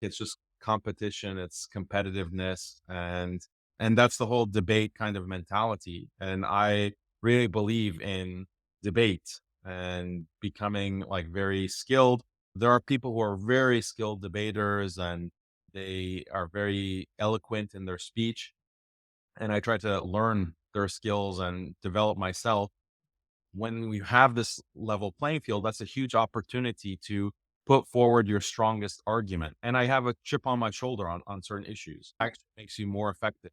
It's just competition, it's competitiveness, and that's the whole debate kind of mentality. And I really believe in debate and becoming like very skilled. There are people who are very skilled debaters and they are very eloquent in their speech. And I try to learn their skills and develop myself. When we have this level playing field, that's a huge opportunity to put forward your strongest argument. And I have a chip on my shoulder on certain issues. Actually makes you more effective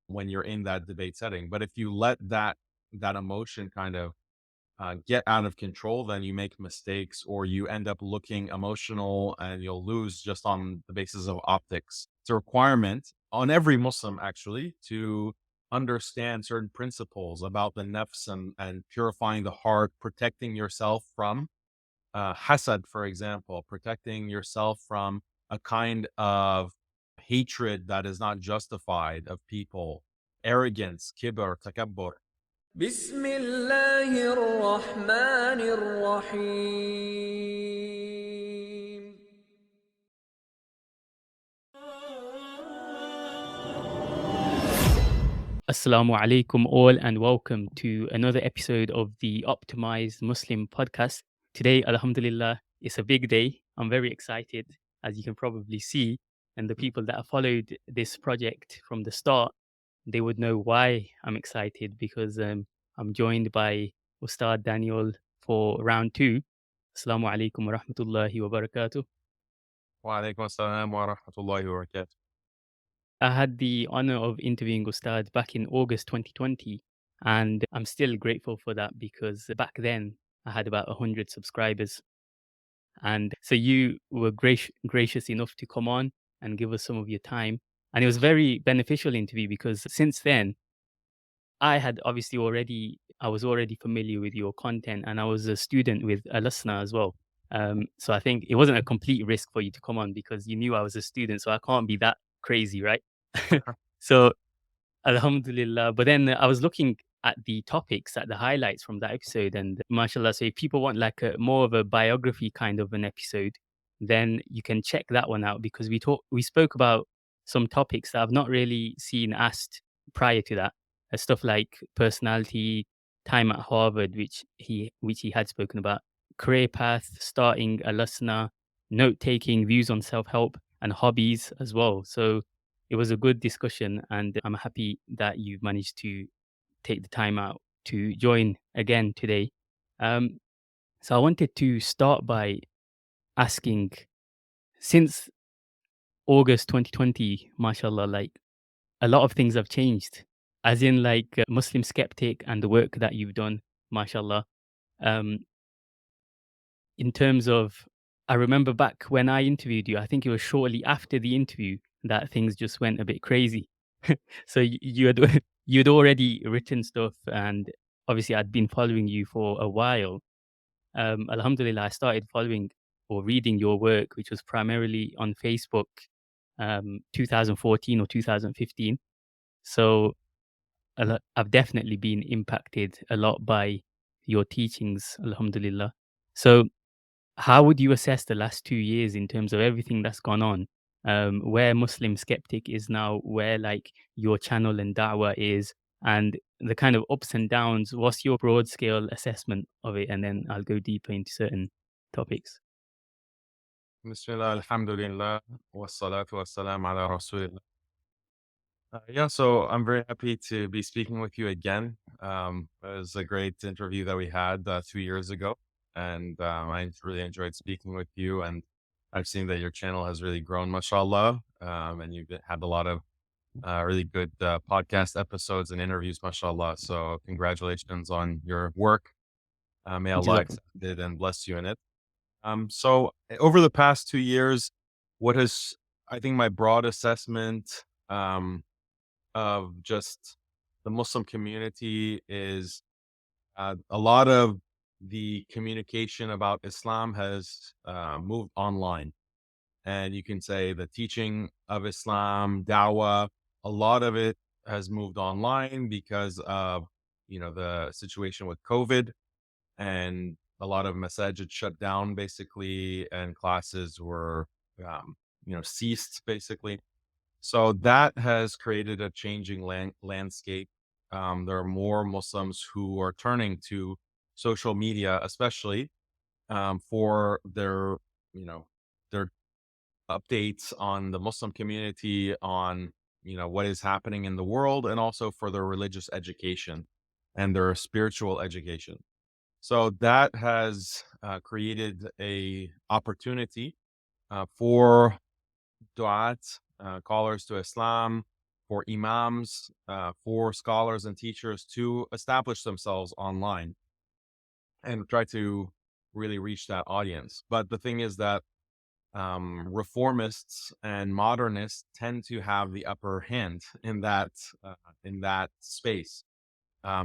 when you're in that debate setting. But if you let that emotion kind of get out of control, then you make mistakes or you end up looking emotional and you'll lose just on the basis of optics. It's a requirement on every Muslim actually to understand certain principles about the nafs and purifying the heart, protecting yourself from hasad, for example, protecting yourself from a kind of hatred that is not justified of people, arrogance, kibr, takabbur. بسم الله الرحمن الرحيم. Assalamu alaikum all and welcome to another episode of the Optimized Muslim podcast. Today, Alhamdulillah, it's a big day. I'm very excited, as you can probably see. And the people that have followed this project from the start, they would know why I'm excited because I'm joined by Ustadh Daniel for round two. Assalamu alaikum wa rahmatullahi wa barakatuh. Wa alaikum assalam wa rahmatullahi wa barakatuh. I had the honor of interviewing Ustad back in August 2020, and I'm still grateful for that because back then I had about 100 subscribers. And so you were gracious enough to come on and give us some of your time. And it was very beneficial interview because since then, I was already familiar with your content and I was a student with Alasna as well. So I think it wasn't a complete risk for you to come on because you knew I was a student, so I can't be that crazy, right? So Alhamdulillah. But then I was looking at the topics, at the highlights from that episode, and mashallah, so if people want like a more of a biography kind of an episode, then you can check that one out because we spoke about some topics that I've not really seen asked prior to that. Stuff like personality, time at Harvard, which he had spoken about, career path, starting a listener, note taking, views on self help, and hobbies as well. So it was a good discussion, and I'm happy that you've managed to take the time out to join again today. Um, so I wanted to start by asking, since August 2020, mashallah, like a lot of things have changed, as in like Muslim Skeptic and the work that you've done, mashallah. Um, in terms of, I remember back when I interviewed you, I think it was shortly after the interview that things just went a bit crazy. So you had you'd already written stuff, and obviously I'd been following you for a while. Alhamdulillah, I started following or reading your work, which was primarily on Facebook, 2014 or 2015. So I've definitely been impacted a lot by your teachings, Alhamdulillah. So how would you assess the last 2 years in terms of everything that's gone on? Where Muslim Skeptic is now, where like your channel and Dawah is, and the kind of ups and downs. What's your broad scale assessment of it? And then I'll go deeper into certain topics. Bismillah, alhamdulillah, wassalatu wassalam ala rasulillah. Yeah, so I'm very happy to be speaking with you again. It was a great interview that we had 2 years ago, and I really enjoyed speaking with you. And I've seen that your channel has really grown, mashallah, and you've had a lot of really good podcast episodes and interviews, mashallah. So congratulations on your work. May Allah Jazakallah. accept it and bless you in it. So over the past 2 years, what has I think my broad assessment of just the Muslim community is a lot of the communication about Islam has moved online, and you can say the teaching of Islam, Dawah, a lot of it has moved online because of the situation with COVID, and a lot of masajid shut down basically, and classes were ceased basically. So that has created a changing landscape. There are more Muslims who are turning to social media, especially for their updates on the Muslim community, on what is happening in the world, and also for their religious education and their spiritual education. So that has created a opportunity for du'at, callers to Islam, for imams, for scholars and teachers to establish themselves online and try to really reach that audience. But the thing is that reformists and modernists tend to have the upper hand in that space.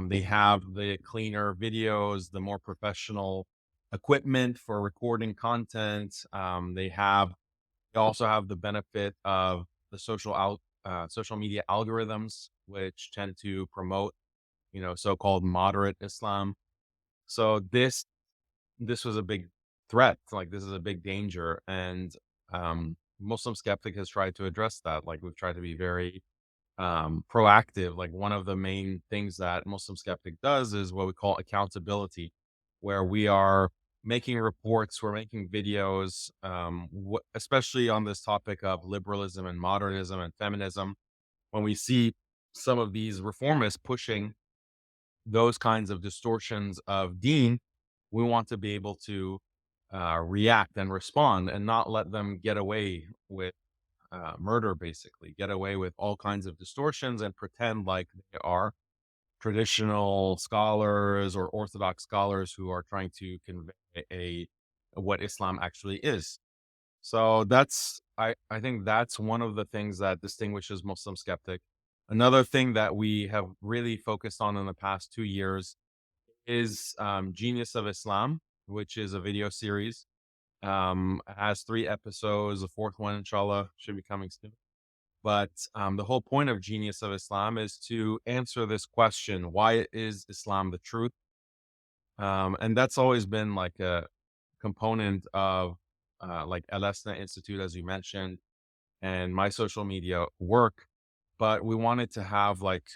They have the cleaner videos, the more professional equipment for recording content. They also have the benefit of the social media algorithms, which tend to promote, so-called moderate Islam. So this was a big threat. Like this is a big danger, and Muslim Skeptic has tried to address that. Like we've tried to be very proactive. Like one of the main things that Muslim Skeptic does is what we call accountability, where we are making reports, we're making videos, especially on this topic of liberalism and modernism and feminism. When we see some of these reformists pushing those kinds of distortions of Deen, we want to be able to react and respond and not let them get away with murder, basically, get away with all kinds of distortions and pretend like they are traditional scholars or orthodox scholars who are trying to convey what Islam actually is. So I think that's one of the things that distinguishes Muslim Skeptic. Another thing that we have really focused on in the past 2 years is Genius of Islam, which is a video series. Has 3 episodes. The fourth one, inshallah, should be coming soon. But the whole point of Genius of Islam is to answer this question: why is Islam the truth? And that's always been like a component of like Al Institute, as you mentioned, and my social media work. But we wanted to have like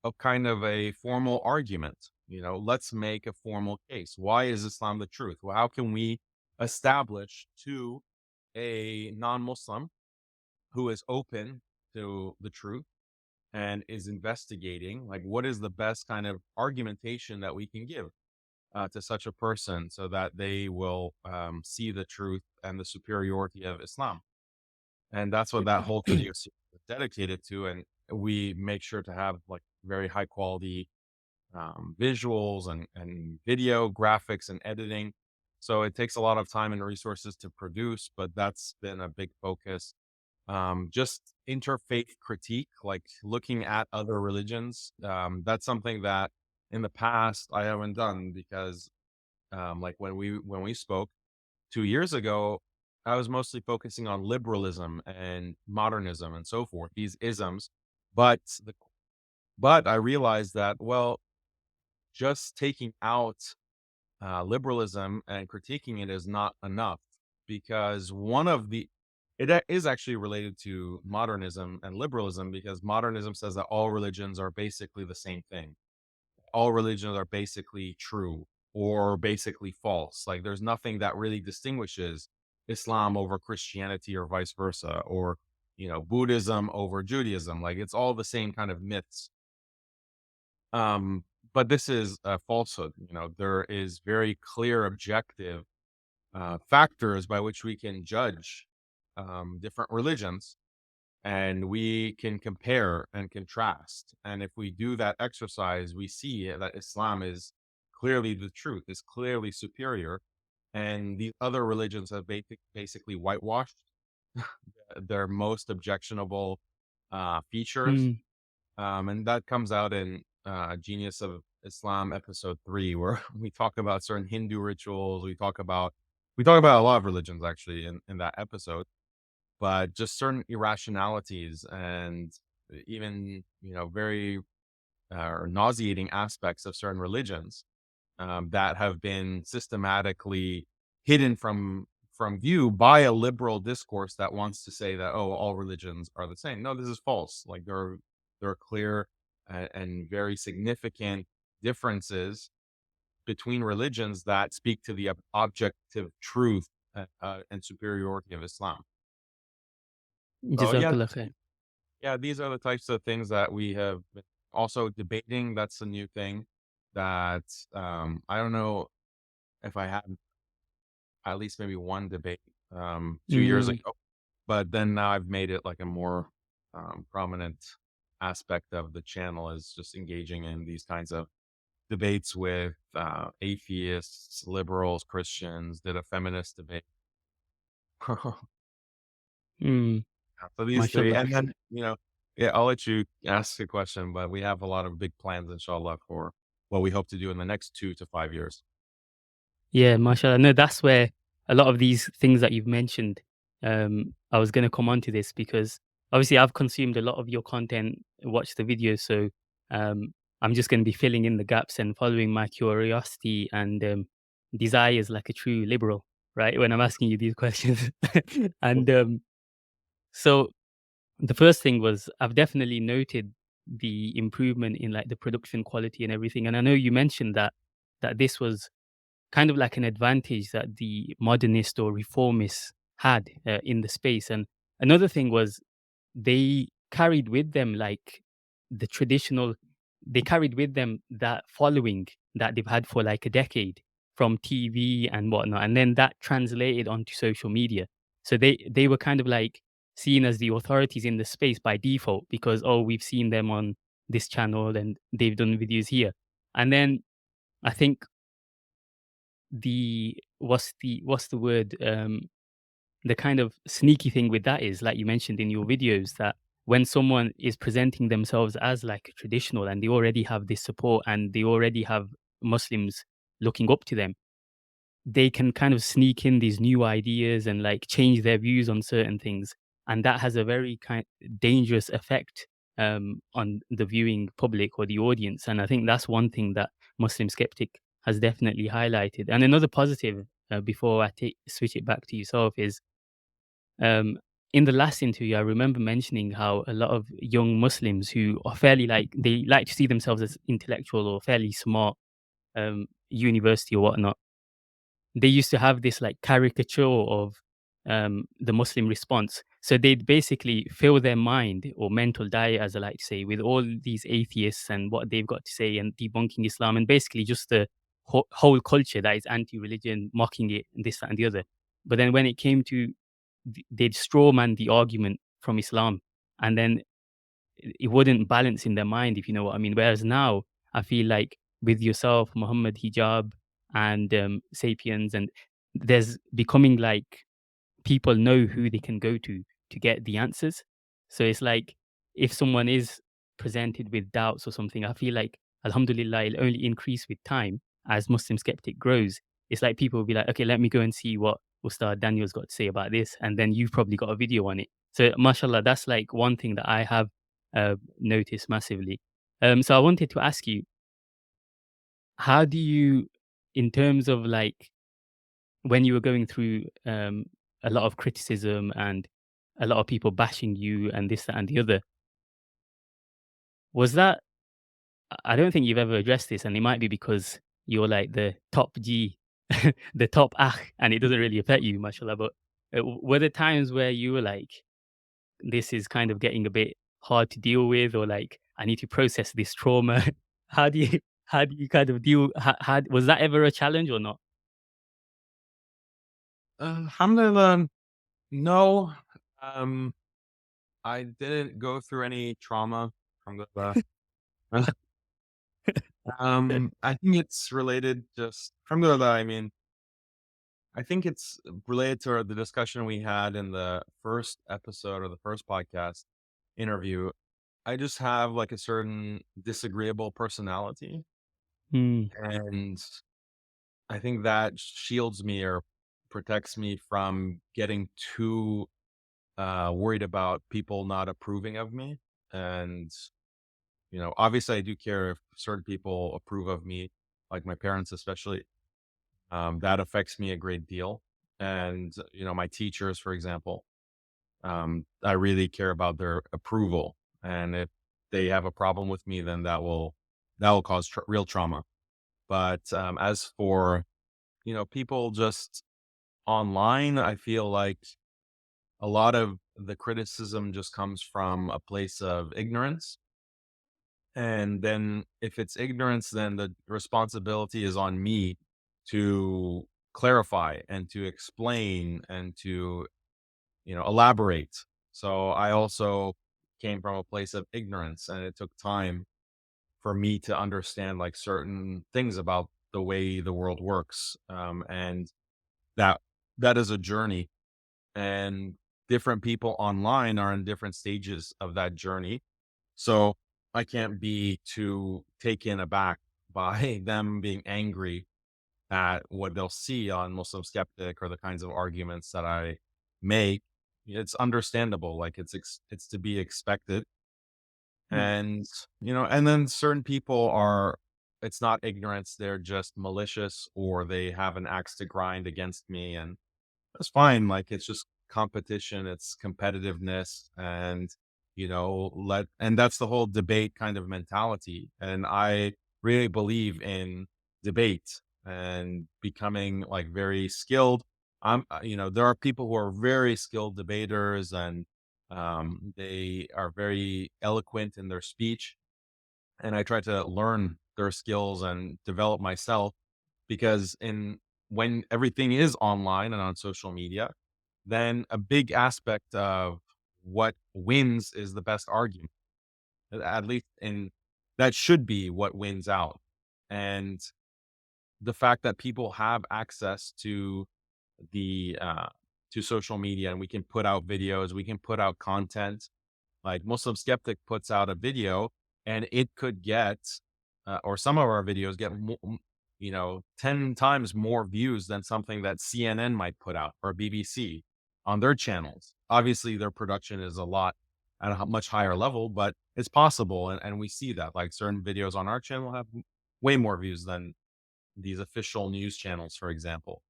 a kind of a formal argument. Let's make a formal case. Why is Islam the truth? Well, how can we establish to a non-Muslim who is open to the truth and is investigating, like, what is the best kind of argumentation that we can give to such a person so that they will see the truth and the superiority of Islam? And that's what that whole video series is dedicated to. And we make sure to have like very high quality visuals and video graphics and editing. So it takes a lot of time and resources to produce, but that's been a big focus. Just interfaith critique, like looking at other religions. That's something that in the past I haven't done because, like when we spoke 2 years ago, I was mostly focusing on liberalism and modernism and so forth, these isms. But but I realized that, well, just taking out liberalism and critiquing it is not enough, because is actually related to modernism and liberalism, because modernism says that all religions are basically the same thing. All religions are basically true or basically false. Like there's nothing that really distinguishes Islam over Christianity or vice versa, or Buddhism over Judaism. Like it's all the same kind of myths. Um, but this is a falsehood. There is very clear objective factors by which we can judge different religions, and we can compare and contrast. And if we do that exercise, we see that Islam is clearly the truth, is clearly superior, and the other religions have basically whitewashed their most objectionable features. Mm. And that comes out in Genius of Islam episode 3, where we talk about certain Hindu rituals. We talk about a lot of religions actually in that episode, but just certain irrationalities and even very nauseating aspects of certain religions that have been systematically hidden from view by a liberal discourse that wants to say that, oh, all religions are the same. No, this is false. Like there are clear and very significant differences between religions that speak to the objective truth and superiority of Islam. So Jazakallah khair. yeah, these are the types of things that we have been also debating. That's a new thing that I don't know if I had at least maybe one debate 2 years Mm, ago, but then now I've made it like a more prominent aspect of the channel is just engaging in these kinds of debates with atheists, liberals, Christians, did a feminist debate. mm, So these three, mashallah. and then, yeah, I'll let you ask a question, but we have a lot of big plans, inshallah, for what we hope to do in the next 2 to 5 years. Yeah, mashallah. No, that's where a lot of these things that you've mentioned, I was going to come on to this because obviously I've consumed a lot of your content, watched the videos. So um, I'm just going to be filling in the gaps and following my curiosity and desires like a true liberal, right? When I'm asking you these questions. And so the first thing was I've definitely noted the improvement in like the production quality and everything. And I know you mentioned that this was kind of like an advantage that the modernist or reformists had in the space. And another thing was they carried with them like the traditional, they carried with them that following that they've had for like a decade from TV and whatnot. And then that translated onto social media. So they were kind of like seen as the authorities in the space by default because, oh, we've seen them on this channel and they've done videos here. And then I think what's the word? The kind of sneaky thing with that is, like you mentioned in your videos, that when someone is presenting themselves as like a traditional and they already have this support and they already have Muslims looking up to them, they can kind of sneak in these new ideas and like change their views on certain things. And that has a very kind dangerous effect on the viewing public or the audience. And I think that's one thing that Muslim Skeptic has definitely highlighted. And another positive, before I switch it back to yourself, is um, in the last interview, I remember mentioning how a lot of young Muslims who are fairly like, they like to see themselves as intellectual or fairly smart, university or whatnot, they used to have this like caricature of the Muslim response. So they'd basically fill their mind or mental diet, as I like to say, with all these atheists and what they've got to say and debunking Islam and basically just the whole culture that is anti-religion, mocking it, and this, that, and the other. But then when it came to, they'd strawman the argument from Islam, and then it wouldn't balance in their mind, if you know what I mean. Whereas now, I feel like with yourself, Muhammad Hijab, and Sapiens, and there's becoming like people know who they can go to get the answers. So it's like if someone is presented with doubts or something, I feel like Alhamdulillah, it'll only increase with time as Muslim Skeptic grows. It's like people will be like, okay, let me go and see what Ustadh Daniel's got to say about this, and then you've probably got a video on it. So mashallah, that's like one thing that I have noticed massively. So I wanted to ask you, how do you, in terms of like when you were going through a lot of criticism and a lot of people bashing you and this, that, and the other, was that, I don't think you've ever addressed this, and it might be because you're like the top G, the top and it doesn't really affect you, mashallah. But were there times where you were like, this is kind of getting a bit hard to deal with, or like, I need to process this trauma? how do you, how do you kind of deal? How was that ever a challenge or not? Alhamdulillah, no. Um, I didn't go through any trauma from the. I think it's related just from the. I mean, I think it's related to the discussion we had in the first episode or the first podcast interview. I just have like a certain disagreeable personality, Hmm. and I think that shields me or protects me from getting too worried about people not approving of me. And, obviously I do care if certain people approve of me, like my parents, especially. That affects me a great deal. And, my teachers, for example, I really care about their approval. And if they have a problem with me, then that will cause real trauma. But as for, people just online, I feel like a lot of the criticism just comes from a place of ignorance. And then if it's ignorance, then the responsibility is on me to clarify and to explain and to, elaborate. So I also came from a place of ignorance, and it took time for me to understand like certain things about the way the world works. And that that is a journey, and different people online are in different stages of that journey. So I can't be too taken aback by them being angry at what they'll see on Muslim Skeptic or the kinds of arguments that I make. It's understandable, like it's to be expected. Mm. And and then certain people are, it's not ignorance, they're just malicious, or they have an axe to grind against me, and that's fine. Like, it's just competition, it's competitiveness, and and that's the whole debate kind of mentality. And I really believe in debate and becoming like very skilled. There are people who are very skilled debaters, and they are very eloquent in their speech. And I try to learn their skills and develop myself, because in when everything is online and on social media, then a big aspect of what wins is the best argument. At least in that should be what wins out. And the fact that people have access the to social media, and we can put out videos, we can put out content. Like Muslim Skeptic puts out a video, and it could get, or some of our videos get, 10 times more views than something that CNN might put out, or BBC on their channels. Obviously, their production is a lot at a much higher level, but it's possible. And we see that like certain videos on our channel have way more views than these official news channels, for example.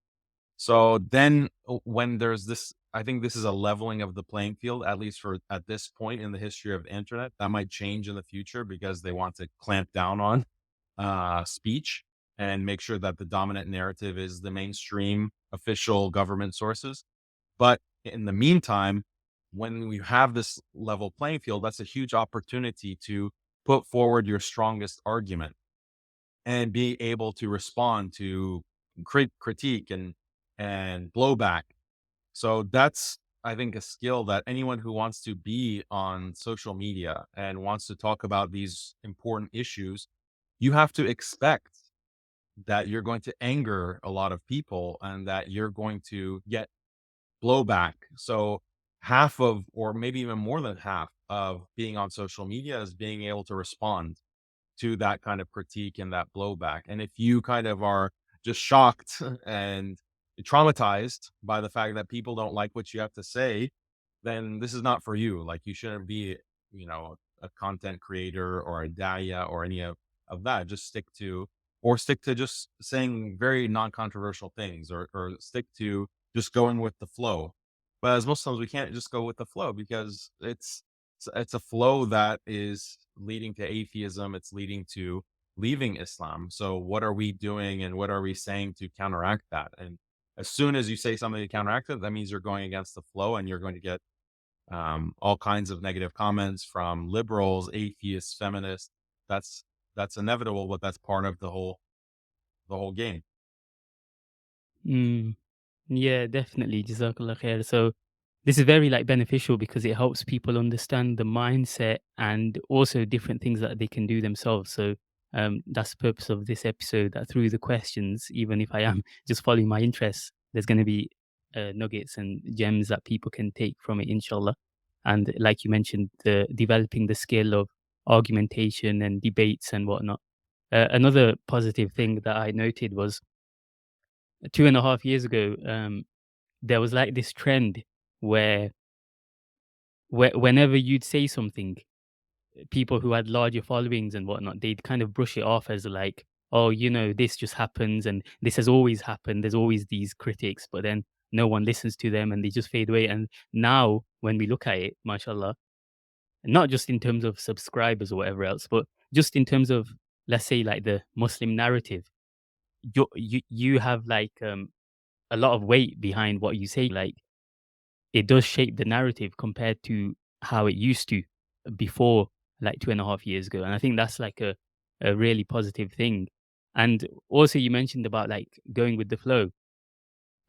So then when there's this, I think this is a leveling of the playing field, at least for at this point in the history of the internet. That might change in the future because they want to clamp down on speech and make sure that the dominant narrative is the mainstream official government sources. But in the meantime, when we have this level playing field, that's a huge opportunity to put forward your strongest argument and be able to respond to critique and blowback. So that's, I think, a skill that anyone who wants to be on social media and wants to talk about these important issues, you have to expect that you're going to anger a lot of people and that you're going to get blowback. So half of, or maybe even more than half of being on social media is being able to respond to that kind of critique and that blowback. And if you kind of are just shocked and traumatized by the fact that people don't like what you have to say, then this is not for you. Like, you shouldn't be, a content creator or a daya or any of that. Just stick to just saying very non-controversial things, or stick to just going with the flow. But as Muslims, we can't just go with the flow, because it's a flow that is leading to atheism. It's leading to leaving Islam. So what are we doing and what are we saying to counteract that? And as soon as you say something to counteract it, that means you're going against the flow, and you're going to get all kinds of negative comments from liberals, atheists, feminists. That's inevitable, but that's part of the whole game. Mm. Yeah, definitely. Jazakallah khair. So this is very like beneficial because it helps people understand the mindset and also different things that they can do themselves. So that's the purpose of this episode. That through the questions, even if I am just following my interests, there's going to be nuggets and gems that people can take from it, inshallah. And like you mentioned, the developing the skill of argumentation and debates and whatnot. Another positive thing that I noted was 2.5 years ago. There was like this trend where whenever you'd say something, people who had larger followings and whatnot, they'd kind of brush it off as like, oh, this just happens and this has always happened. There's always these critics. But then no one listens to them and they just fade away. And now when we look at it, mashallah, not just in terms of subscribers or whatever else, but just in terms of, let's say, like the Muslim narrative, you have like a lot of weight behind what you say. Like it does shape the narrative compared to how it used to before, like 2.5 years ago. And I think that's like a really positive thing. And also you mentioned about like going with the flow.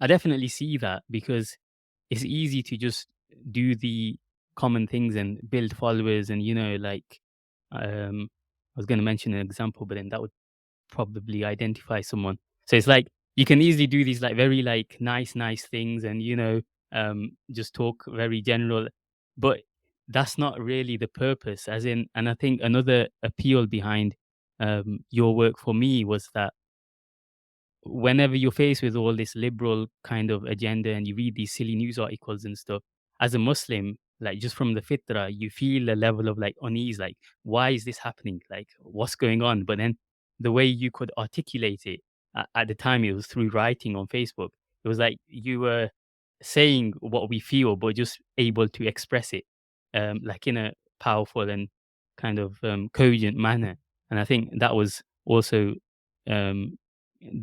I definitely see that because it's easy to just do the common things and build followers and, like, I was going to mention an example, but then that would probably identify someone. So it's like you can easily do these like very like nice things and just talk very general, but that's not really the purpose. As in, and I think another appeal behind your work for me was that whenever you're faced with all this liberal kind of agenda and you read these silly news articles and stuff, as a Muslim, like just from the fitrah, you feel a level of like unease, like, why is this happening? Like, what's going on? But then the way you could articulate it at the time, it was through writing on Facebook. It was like you were saying what we feel, but just able to express it like in a powerful and kind of cogent manner. And I think that was also um,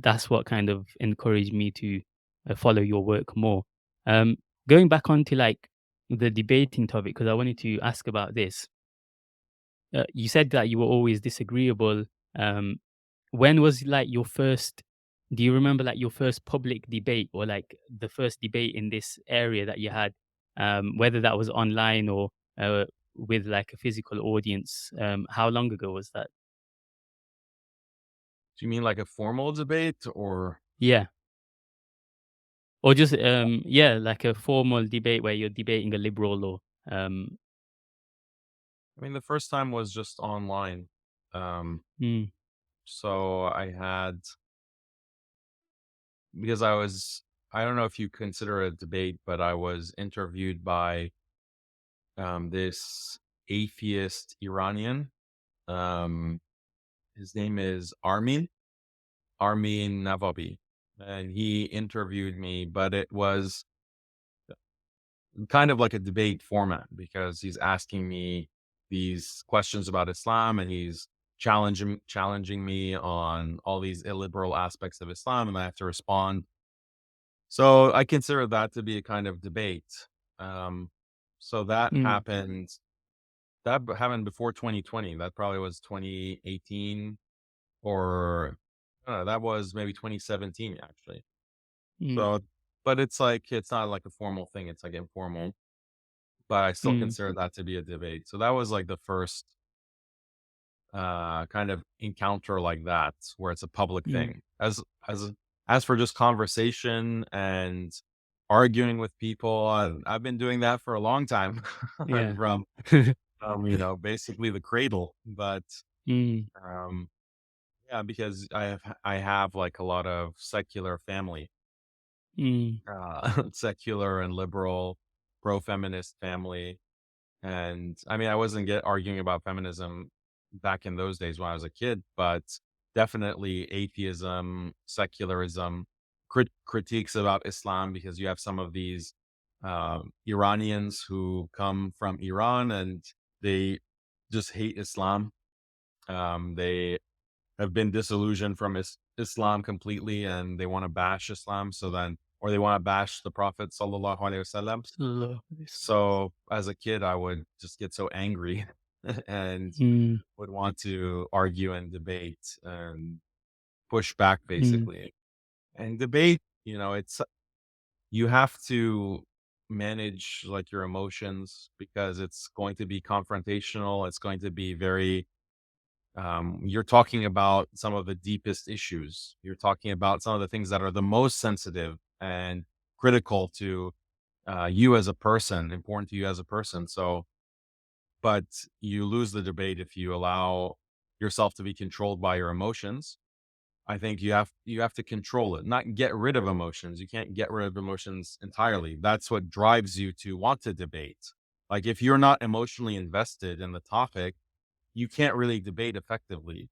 that's what kind of encouraged me to follow your work more. Um, Going back onto like the debating topic, because I wanted to ask about this. You said that you were always disagreeable. Um, when was like your first? Do you remember like your first public debate or like the first debate in this area that you had, whether that was online or with like a physical audience? How long ago was that? Do you mean like a formal debate or? Yeah. Or just, yeah, like a formal debate where you're debating a liberal or, I mean, the first time was just online. Um, mm, so I had, because I don't know if you consider it a debate, but I was interviewed by this atheist Iranian. Um, his name is Armin Navabi. And he interviewed me, but it was kind of like a debate format because he's asking me these questions about Islam and he's challenging me on all these illiberal aspects of Islam, and I have to respond. So I consider that to be a kind of debate. Um, so that mm, happened. Happened before 2020. That probably was 2018, or that was maybe 2017 actually. mm, So, but it's like it's not like a formal thing. It's like informal, but I still mm, consider that to be a debate. So that was like the first kind of encounter like that where it's a public mm, thing. As for just conversation and arguing with people, I've been doing that for a long time yeah. from basically the cradle. But Mm, um, yeah, because I have like a lot of secular family, mm, secular and liberal, pro feminist family. And I mean, I wasn't arguing about feminism back in those days when I was a kid, but definitely atheism, secularism, critiques about Islam, because you have some of these Iranians who come from Iran and they just hate Islam. They have been disillusioned from Islam completely and they want to bash Islam. So then, or they want to bash the Prophet sallallahu alaihi wasallam. sallallahu alaihi wasallam. So as a kid, I would just get so angry and Mm, would want to argue and debate and push back mm, basically. And debate, you have to manage like your emotions because it's going to be confrontational. It's going to be very, you're talking about some of the deepest issues. You're talking about some of the things that are the most sensitive and critical to you as a person, important to you as a person. So, but you lose the debate if you allow yourself to be controlled by your emotions. I think you have to control it, not get rid of emotions. You can't get rid of emotions entirely. That's what drives you to want to debate. Like if you're not emotionally invested in the topic, you can't really debate effectively.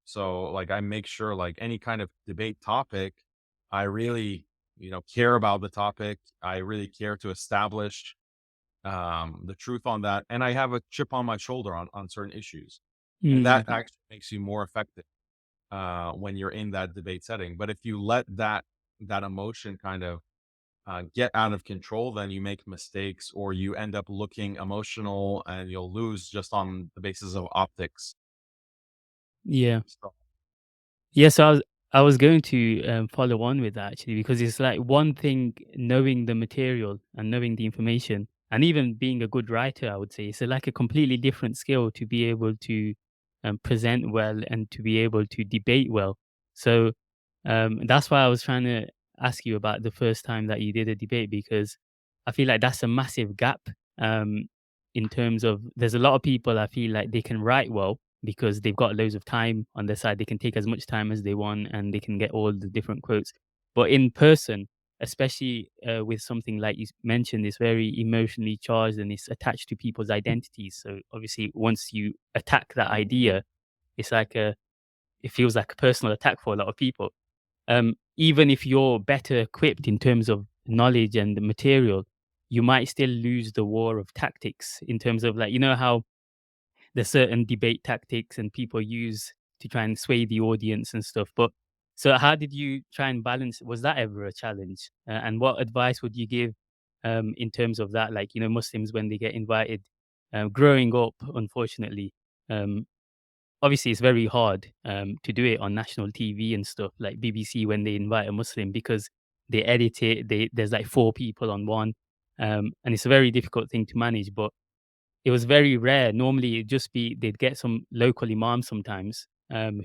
So like I make sure like any kind of debate topic, I really, care about the topic. I really care to establish the truth on that, and I have a chip on my shoulder on certain issues, and that Mm. actually makes you more effective when you're in that debate setting. But if you let that emotion kind of get out of control, then you make mistakes, or you end up looking emotional, and you'll lose just on the basis of optics. Yeah. So, Yes, I was going to follow on with that actually, because it's like one thing knowing the material and knowing the information, and even being a good writer, I would say it's like a completely different skill to be able to present well and to be able to debate well. So that's why I was trying to ask you about the first time that you did a debate, because I feel like that's a massive gap um, in terms of there's a lot of people I feel like they can write well because they've got loads of time on their side. They can take as much time as they want and they can get all the different quotes. But in person, especially with something like you mentioned, it's very emotionally charged and it's attached to people's identities. So obviously, once you attack that idea, it's like it feels like a personal attack for a lot of people. Even if you're better equipped in terms of knowledge and the material, you might still lose the war of tactics in terms of like, you know how there's certain debate tactics and people use to try and sway the audience and stuff. But so how did you try and balance? Was that ever a challenge? And what advice would you give in terms of that? Like, Muslims when they get invited, growing up, unfortunately, um, obviously it's very hard to do it on national TV and stuff like BBC when they invite a Muslim because they edit it. There's like four people on one, and it's a very difficult thing to manage. But it was very rare. Normally, it'd just be they'd get some local imam sometimes,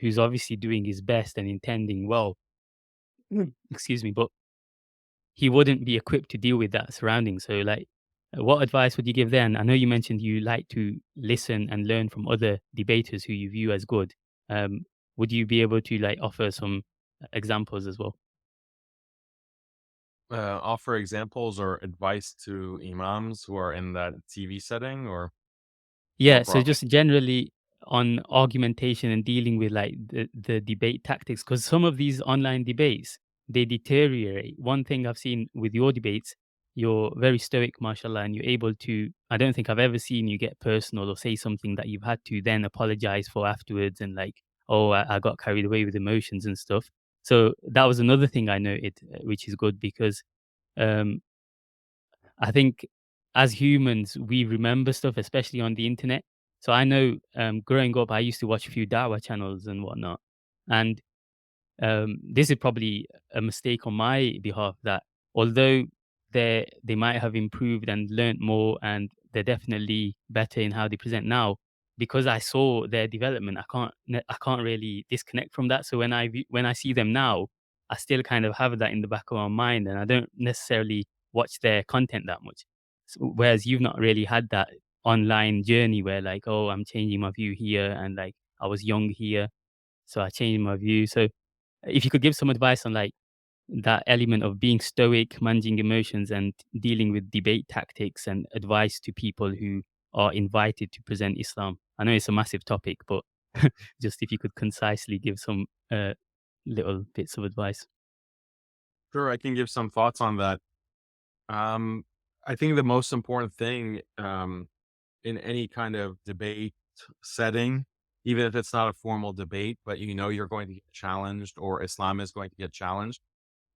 who's obviously doing his best and intending well. Excuse me, but he wouldn't be equipped to deal with that surrounding. So, like, what advice would you give then? I know you mentioned you like to listen and learn from other debaters who you view as good. Um, would you be able to like offer some examples as well? offer examples or advice to imams who are in that TV setting, or more Yeah, so broadly. just generally on argumentation and dealing with like the debate tactics, because some of these online debates they deteriorate. One thing I've seen with your debates, you're very stoic, mashallah, and you're able to. I don't think I've ever seen you get personal or say something that you've had to then apologize for afterwards, and like, oh, I got carried away with emotions and stuff. So that was another thing I noted, which is good because um, I think as humans, we remember stuff, especially on the internet. So I know growing up, I used to watch a few Dawah channels and whatnot. And this is probably a mistake on my behalf that although they might have improved and learnt more and they're definitely better in how they present now, because I saw their development, I can't really disconnect from that. So when I see them now, I still kind of have that in the back of my mind, and I don't necessarily watch their content that much. Whereas you've not really had that online journey where like, oh, I'm changing my view here, and like I was young here, so I changed my view. So if you could give some advice on like that element of being stoic, managing emotions, and dealing with debate tactics, and advice to people who are invited to present Islam. I know it's a massive topic, but just if you could concisely give some little bits of advice. Sure, I can give some thoughts on that. Um, I think the most important thing in any kind of debate setting, even if it's not a formal debate, but you're going to get challenged, or Islam is going to get challenged,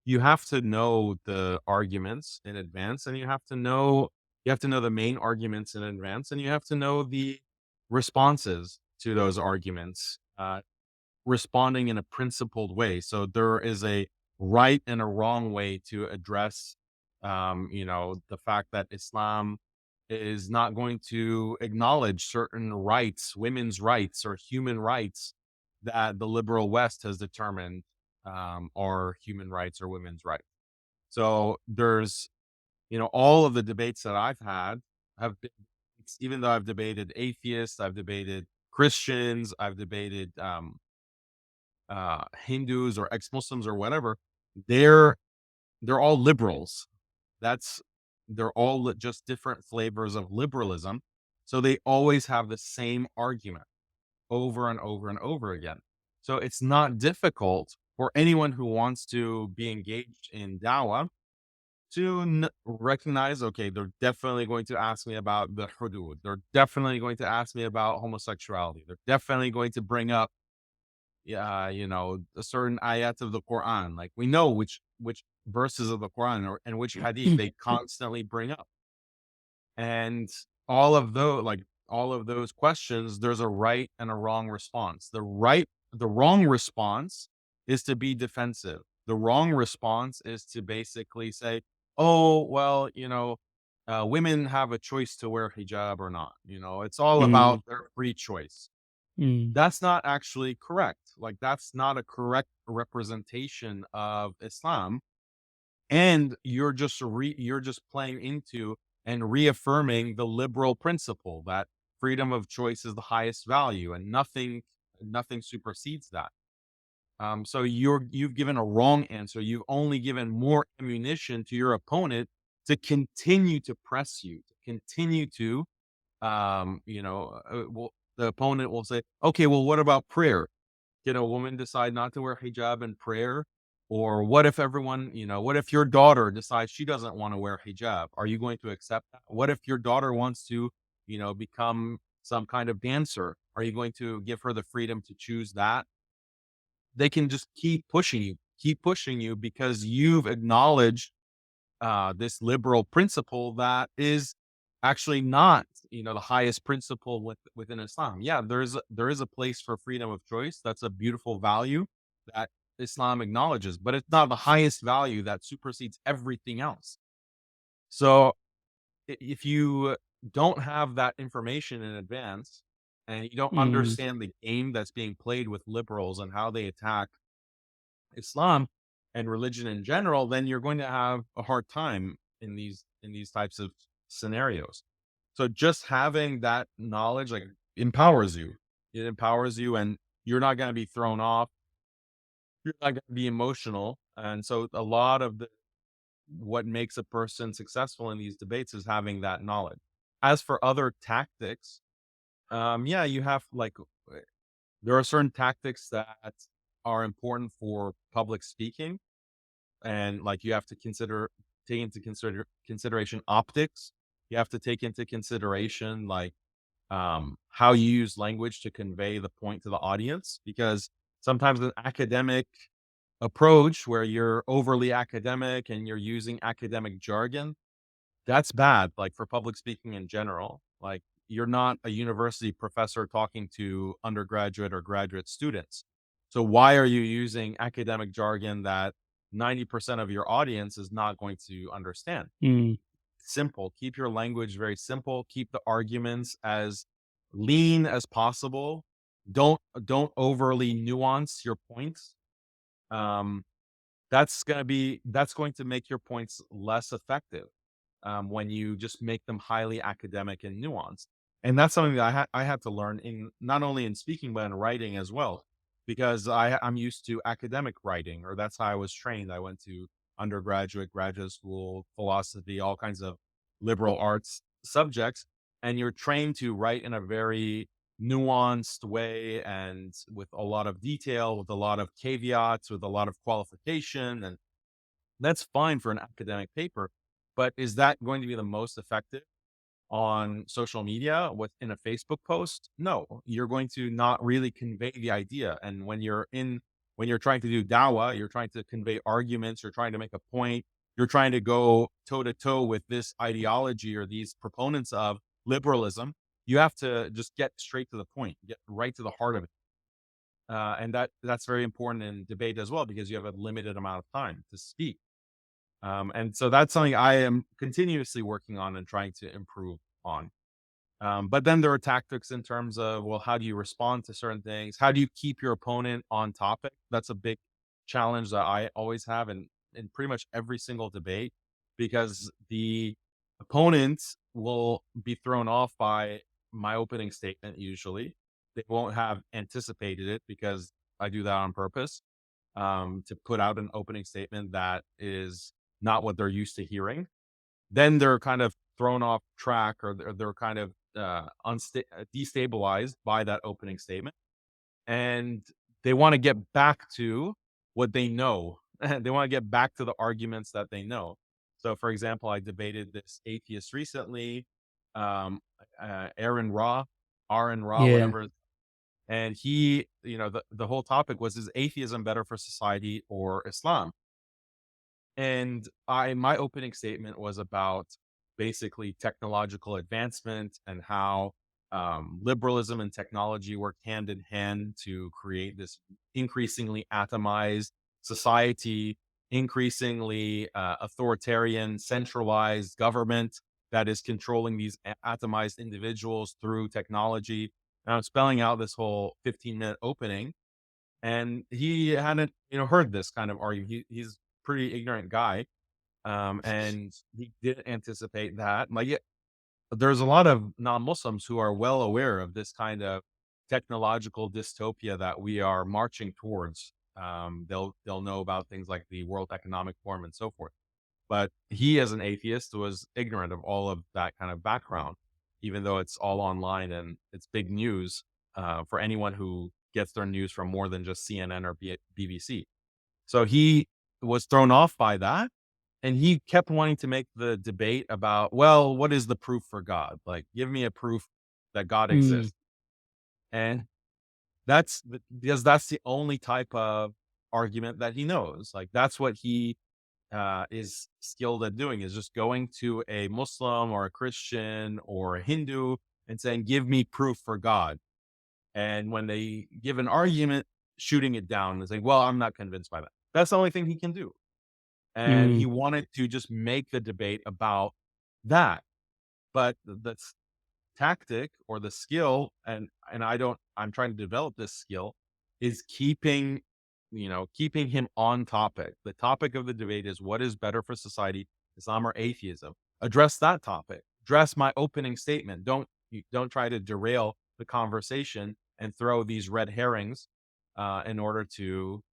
you have to know the arguments in advance, and you have to know the main arguments in advance, and you have to know the responses to those arguments, responding in a principled way. So there is a right and a wrong way to address, the fact that Islam is not going to acknowledge certain rights, women's rights or human rights that the liberal West has determined are human rights or women's rights. So there's, all of the debates that I've had have been, even though I've debated atheists, I've debated Christians, I've debated Hindus or ex-Muslims or whatever, they're they're all liberals. That's they're all just different flavors of liberalism. So they always have the same argument over and over and over again. So it's not difficult for anyone who wants to be engaged in Dawah to recognize, okay, they're definitely going to ask me about the hudud. They're definitely going to ask me about homosexuality. They're definitely going to bring up, a certain ayat of the Quran. Like we know which verses of the Quran and which hadith they constantly bring up. And all of those questions, there's a right and a wrong response. The wrong response is to be defensive. The wrong response is to basically say, oh, well, women have a choice to wear hijab or not. It's all about their free choice. Mm. That's not actually correct. Like, that's not a correct representation of Islam. And you're just playing into and reaffirming the liberal principle that freedom of choice is the highest value, and nothing supersedes that. So you've given a wrong answer. You've only given more ammunition to your opponent to continue to press you, to continue to, the opponent will say, okay, well, what about prayer? Can a woman decide not to wear hijab in prayer? Or what if what if your daughter decides she doesn't want to wear hijab? Are you going to accept that? What if your daughter wants to, become some kind of dancer? Are you going to give her the freedom to choose that? They can just keep pushing you because you've acknowledged this liberal principle that is actually not, the highest principle within Islam. Yeah, there is a place for freedom of choice. That's a beautiful value that Islam acknowledges, but it's not the highest value that supersedes everything else. So if you don't have that information in advance and you don't Mm. understand the game that's being played with liberals and how they attack Islam and religion in general, then you're going to have a hard time in these types of scenarios. So just having that knowledge like empowers you. It empowers you, and you're not going to be thrown off. You're not going to be emotional. And so a lot of what makes a person successful in these debates is having that knowledge. As for other tactics, yeah, you have there are certain tactics that are important for public speaking, and like you have to take into consideration optics. You have to take into consideration how you use language to convey the point to the audience, because sometimes an academic approach where you're overly academic and you're using academic jargon, that's bad, like, for public speaking in general. Like, you're not a university professor talking to undergraduate or graduate students. So why are you using academic jargon that 90% of your audience is not going to understand? Mm. Simple. Keep your language very simple. Keep the arguments as lean as possible. Don't overly nuance your points. Um, that's going to make your points less effective when you just make them highly academic and nuanced. And that's something that I had to learn in not only in speaking but in writing as well, because I'm used to academic writing, or that's how I was trained. I went to undergraduate, graduate school, philosophy, all kinds of liberal arts subjects, and you're trained to write in a very nuanced way and with a lot of detail, with a lot of caveats, with a lot of qualification, and that's fine for an academic paper. But is that going to be the most effective on social media within a Facebook post? No, you're going to not really convey the idea. And when you're trying to do dawah, you're trying to convey arguments, you're trying to make a point, you're trying to go toe to toe with this ideology or these proponents of liberalism. You have to just get straight to the point, get right to the heart of it. And that's very important in debate as well, because you have a limited amount of time to speak. And so that's something I am continuously working on and trying to improve on. But then there are tactics in terms of, well, how do you respond to certain things? How do you keep your opponent on topic? That's a big challenge that I always have in pretty much every single debate, because the opponent will be thrown off by my opening statement. Usually they won't have anticipated it, because I do that on purpose, to put out an opening statement that is not what they're used to hearing. Then they're kind of thrown off track, or they're kind of destabilized by that opening statement, and they want to get back to what they know. They want to get back to the arguments that they know. So, for example, I debated this atheist recently, um, Aaron Ra, Aaron Ra, Yeah. whatever. And he, the whole topic was, is atheism better for society or Islam? And my opening statement was about basically technological advancement and how liberalism and technology work hand in hand to create this increasingly atomized society, increasingly authoritarian, centralized government that is controlling these atomized individuals through technology. And I'm spelling out this whole 15-minute opening, and he hadn't, heard this kind of argument. He's a pretty ignorant guy, and he didn't anticipate that. Like, yeah, there's a lot of non-Muslims who are well aware of this kind of technological dystopia that we are marching towards. They'll know about things like the World Economic Forum and so forth. But he, as an atheist, was ignorant of all of that kind of background, even though it's all online and it's big news for anyone who gets their news from more than just CNN or BBC. So he was thrown off by that. And he kept wanting to make the debate about, well, what is the proof for God? Like, give me a proof that God Mm. exists. And because that's the only type of argument that he knows. Like, that's what he is skilled at doing, is just going to a Muslim or a Christian or a Hindu and saying, give me proof for God. And when they give an argument, shooting it down and saying, well, I'm not convinced by that. That's the only thing he can do. And he Mm. wanted to just make the debate about that. But the tactic or the skill, and I'm trying to develop this skill, is keeping him on topic. The topic of the debate is, what is better for society, Islam or atheism? Address that topic. Address my opening statement. Don't try to derail the conversation and throw these red herrings in order to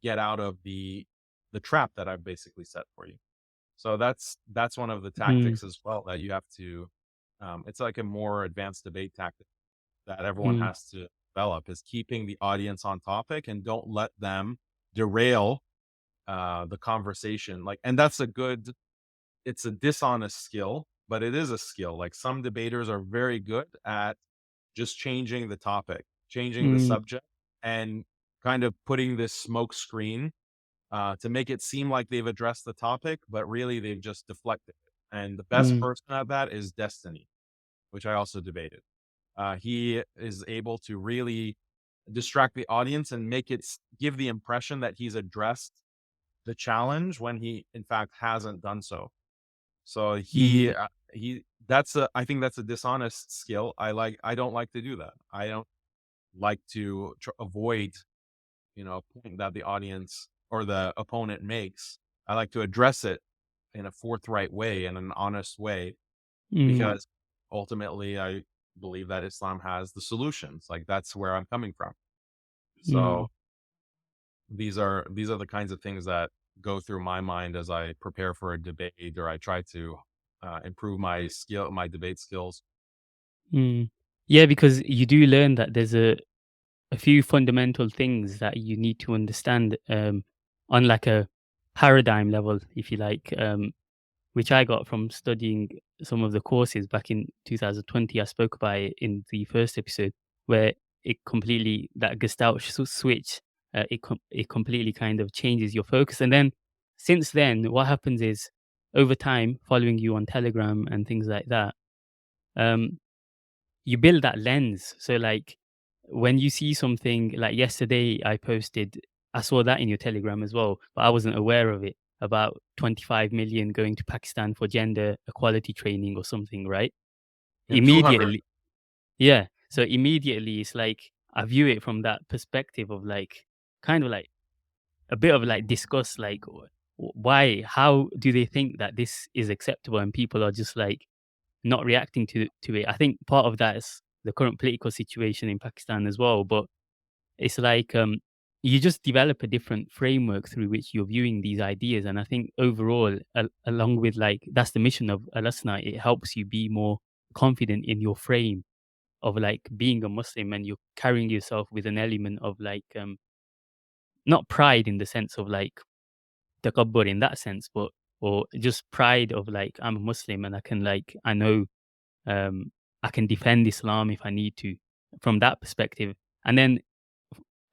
get out of the trap that I've basically set for you. So that's one of the Mm. tactics as well that you have to. It's like a more advanced debate tactic that everyone Mm. has to develop, is keeping the audience on topic and don't let them derail the conversation. Like, and it's a dishonest skill, but it is a skill. Like, some debaters are very good at just changing the topic, changing the Mm. subject, and kind of putting this smoke screen to make it seem like they've addressed the topic, but really they've just deflected it. And the best Mm. person at that is Destiny, which I also debated. He is able to really distract the audience and give the impression that he's addressed the challenge when he, in fact, hasn't done so. So Mm. I think that's a dishonest skill. I don't like to do that. I don't like to avoid, a point that the audience or the opponent makes. I like to address it in a forthright way, in an honest way, Mm. because ultimately I believe that Islam has the solutions. Like, that's where I'm coming from. Mm. So these are the kinds of things that go through my mind as I prepare for a debate, or I try to improve my debate skills. Mm. Yeah, because you do learn that there's a few fundamental things that you need to understand on like a paradigm level, if you like, which I got from studying some of the courses back in 2020. I spoke about it in the first episode, where that Gestalt switch, it completely kind of changes your focus. And then since then, what happens is, over time, following you on Telegram and things like that, um, you build that lens. So like when you see something like yesterday, I saw that in your Telegram as well, but I wasn't aware of it, about 25 million going to Pakistan for gender equality training or something, right? Yeah, 200. Immediately. Yeah. So immediately it's like I view it from that perspective of like kind of like a bit of like disgust, like how do they think that this is acceptable and people are just like not reacting to it. I think part of that is the current political situation in Pakistan as well. But it's like you just develop a different framework through which you're viewing these ideas. And I think overall, along with like that's the mission of Alasna, it helps you be more confident in your frame of like being a Muslim, and you're carrying yourself with an element of like not pride in the sense of like takabbur in that sense, but or just pride of like I'm a Muslim and I can like I know I can defend Islam if I need to from that perspective. And then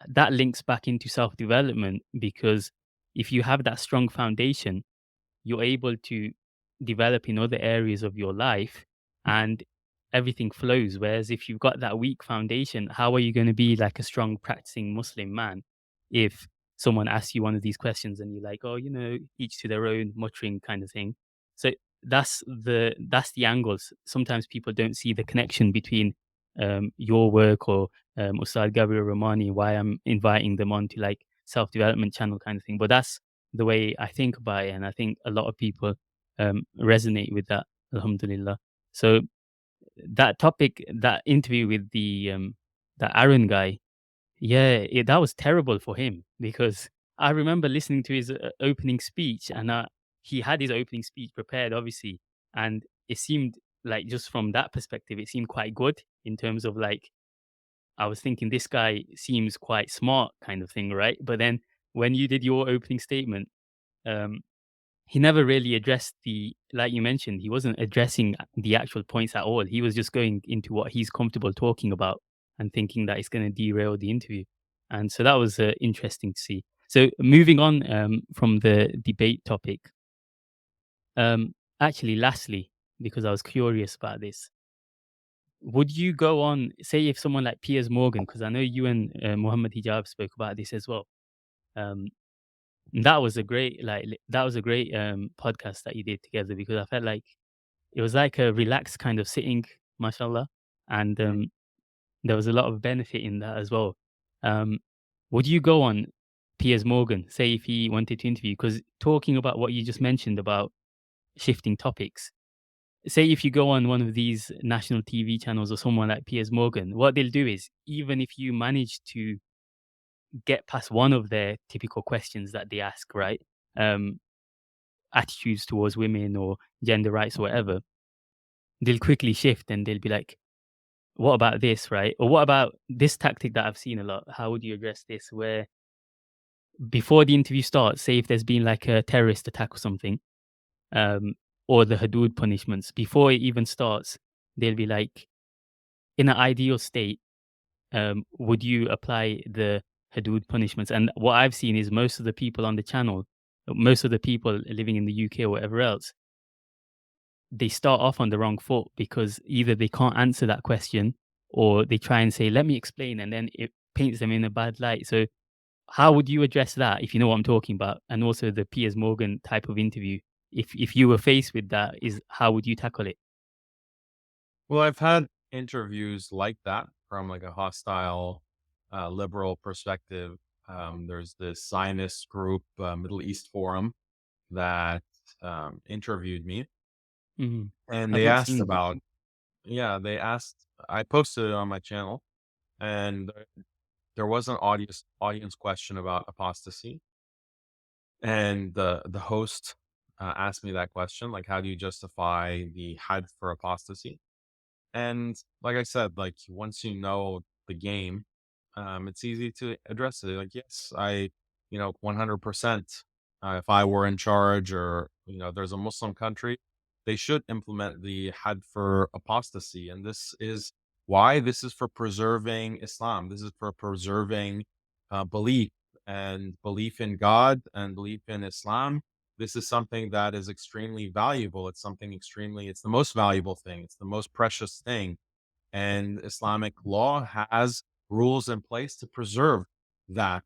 that links back into self development because if you have that strong foundation, you're able to develop in other areas of your life and everything flows. Whereas if you've got that weak foundation, how are you going to be like a strong practicing Muslim man if someone asks you one of these questions and you're like, oh, each to their own, muttering kind of thing. So that's the angles. Sometimes people don't see the connection between your work or Ustadh Gabriel Romani, why I'm inviting them on to like self-development channel kind of thing. But that's the way I think about it, and I think a lot of people resonate with that. Alhamdulillah. So that topic, that interview with that Aaron guy, yeah, that was terrible for him because I remember listening to his opening speech, and he had his opening speech prepared, obviously, and it seemed like just from that perspective, it seemed quite good in terms of like I was thinking this guy seems quite smart, kind of thing, right? But then when you did your opening statement, um, he never really addressed like you mentioned, he wasn't addressing the actual points at all. He was just going into what he's comfortable talking about and thinking that it's going to derail the interview. And so that was interesting to see. So moving on from the debate topic, actually, lastly, because I was curious about this, would you go on, say, if someone like Piers Morgan, because I know you and Muhammad Hijab spoke about this as well. Um, that was a great, podcast that you did together because I felt like it was like a relaxed kind of sitting, mashallah, and there was a lot of benefit in that as well. Um, would you go on Piers Morgan, say if he wanted to interview? Because talking about what you just mentioned about shifting topics, say if you go on one of these national TV channels or someone like Piers Morgan, what they'll do is even if you manage to get past one of their typical questions that they ask, right? Um, attitudes towards women or gender rights or whatever, they'll quickly shift and they'll be like, what about this, right? Or what about this tactic that I've seen a lot? How would you address this? Where before the interview starts, say if there's been like a terrorist attack or something, um, or the Hudud punishments, before it even starts, they'll be like, in an ideal state, would you apply the Hudud punishments? And what I've seen is most of the people on the channel, most of the people living in the UK or whatever else, they start off on the wrong foot because either they can't answer that question or they try and say, let me explain, and then it paints them in a bad light. So how would you address that if you know what I'm talking about? And also the Piers Morgan type of interview. If you were faced with that, is how would you tackle it? Well, I've had interviews like that from like a hostile, liberal perspective. There's this Zionist group, Middle East Forum, that interviewed me, Hmm. and I've they not asked seen that. about, yeah, they asked. I posted it on my channel, and there was an audience question about apostasy, and the host asked me that question, like, how do you justify the had for apostasy? And like I said, like once you know the game, it's easy to address it. Like, yes, 100%. If I were in charge, or there's a Muslim country, they should implement the had for apostasy. And this is why. This is for preserving Islam. This is for preserving belief and belief in God and belief in Islam. This is something that is extremely valuable. It's something extremely. It's the most valuable thing. It's the most precious thing, and Islamic law has rules in place to preserve that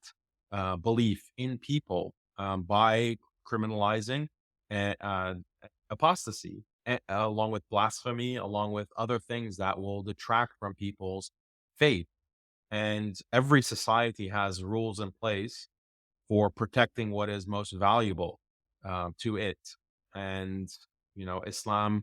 belief in people by criminalizing apostasy, along with blasphemy, along with other things that will detract from people's faith. And every society has rules in place for protecting what is most valuable to it. And, Islam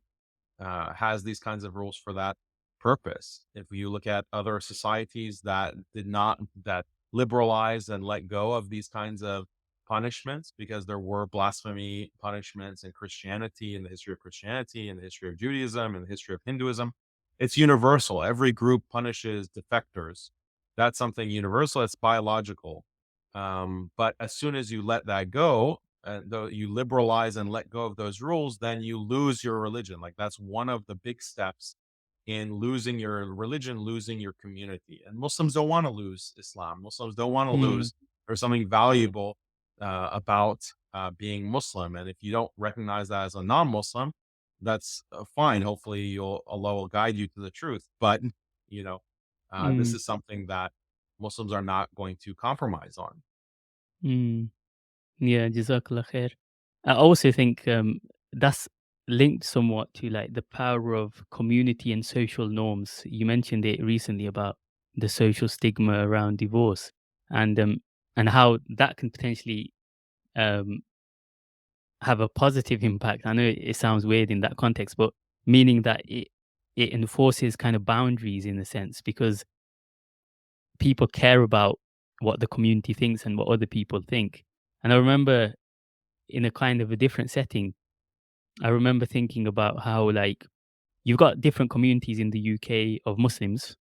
has these kinds of rules for that purpose. If you look at other societies that did not, that liberalized and let go of these kinds of punishments, because there were blasphemy punishments in Christianity, in the history of Christianity, in the history of Judaism, in the history of Hinduism, it's universal. Every group punishes defectors. That's something universal. It's biological. But as soon as you let that go, though you liberalize and let go of those rules, then you lose your religion. Like that's one of the big steps in losing your religion, losing your community. And Muslims don't want to lose Islam. Muslims don't want to Mm, lose. There's something valuable about being Muslim. And if you don't recognize that as a non-Muslim, that's fine. Hopefully, Allah will guide you to the truth. But you know, this mm, is something that Muslims are not going to compromise on. mm. Yeah, Jazakallah khair. I also think that's linked somewhat to like the power of community and social norms. You mentioned it recently about the social stigma around divorce, and um, and how that can potentially um, have a positive impact. I know it sounds weird in that context, but meaning that it enforces kind of boundaries in a sense because people care about what the community thinks and what other people think. And I remember in a kind of a different setting, I remember thinking about how like you've got different communities in the UK of Muslims,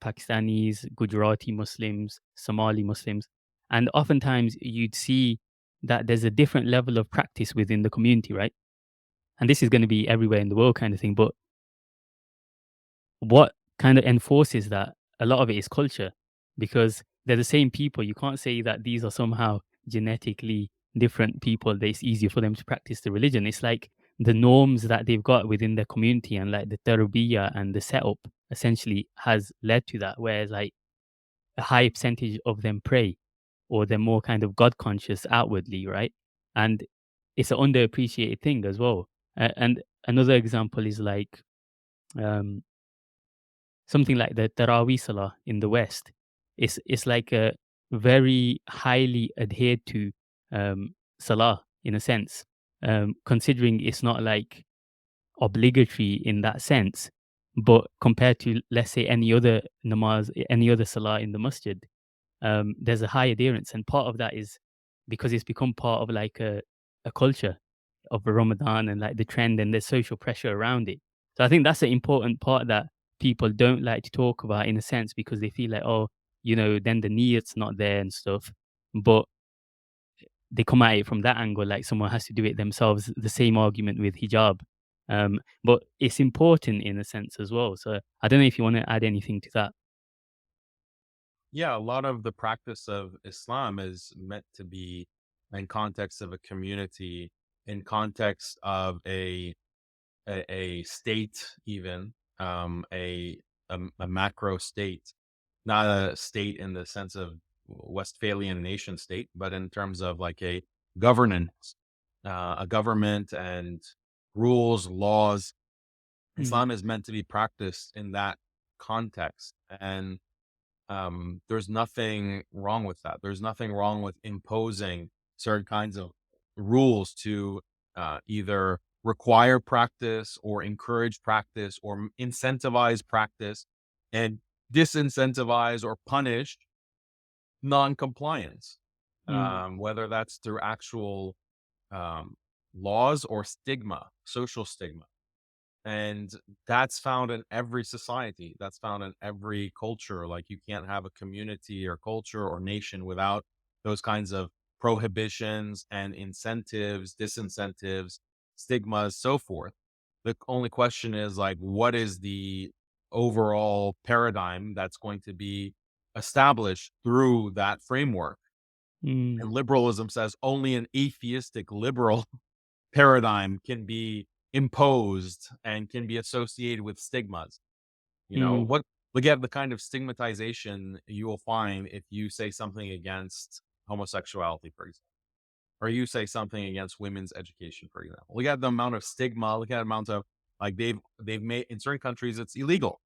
Pakistanis, Gujarati Muslims, Somali Muslims, and oftentimes you'd see that there's a different level of practice within the community, right? And this is going to be everywhere in the world kind of thing. But what kind of enforces that? A lot of it is culture because they're the same people. You can't say that these are somehow genetically different people that it's easier for them to practice the religion. It's like the norms that they've got within their community and like the tarbiyah and the setup essentially has led to that. Whereas like a high percentage of them pray or they're more kind of God conscious outwardly, right? And it's an underappreciated thing as well. And another example is like um, something like the Taraweeh Salah in the West. It's like a very highly adhered to Salah in a sense, considering it's not like obligatory in that sense, but compared to let's say any other namaz, any other Salah in the masjid, there's a high adherence, and part of that is because it's become part of like a culture of Ramadan and like the trend, and there's social pressure around it. So I think that's an important part that people don't like to talk about in a sense because they feel like, oh, then the niyat's not there and stuff. But they come at it from that angle, like someone has to do it themselves. The same argument with hijab. But it's important in a sense as well. So I don't know if you want to add anything to that. Yeah, a lot of the practice of Islam is meant to be in context of a community, in context of a state, even a macro state, not a state in the sense of Westphalian nation state, but in terms of like a governance, a government and rules, laws. Mm, Islam is meant to be practiced in that context, and there's nothing wrong with that. There's nothing wrong with imposing certain kinds of rules to either require practice or encourage practice or incentivize practice and disincentivize or punish non-compliance, mm, whether that's through actual um, laws or stigma, social stigma. And that's found in every society. That's found in every culture. Like you can't have a community or culture or nation without those kinds of prohibitions and incentives, disincentives, stigmas, so forth. The only question is like, what is the overall paradigm that's going to be established through that framework? mm, And liberalism says only an atheistic liberal paradigm can be imposed and can be associated with stigmas. You know, mm, what look at the kind of stigmatization you will find if you say something against homosexuality, for example, or you say something against women's education, for example. Look at the amount of stigma, look at the amount of like they've made in certain countries it's illegal.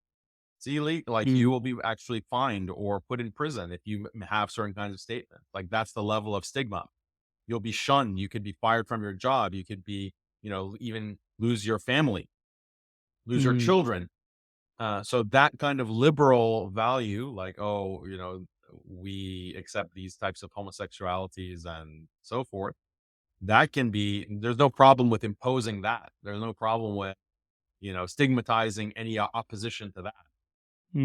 It's illegal, like you mm, will be actually fined or put in prison if you have certain kinds of statements. Like that's the level of stigma. You'll be shunned. You could be fired from your job. You could be, even lose your family, lose your mm, children. So that kind of liberal value, like, oh, we accept these types of homosexualities and so forth. That can be, there's no problem with imposing that. There's no problem with, stigmatizing any opposition to that.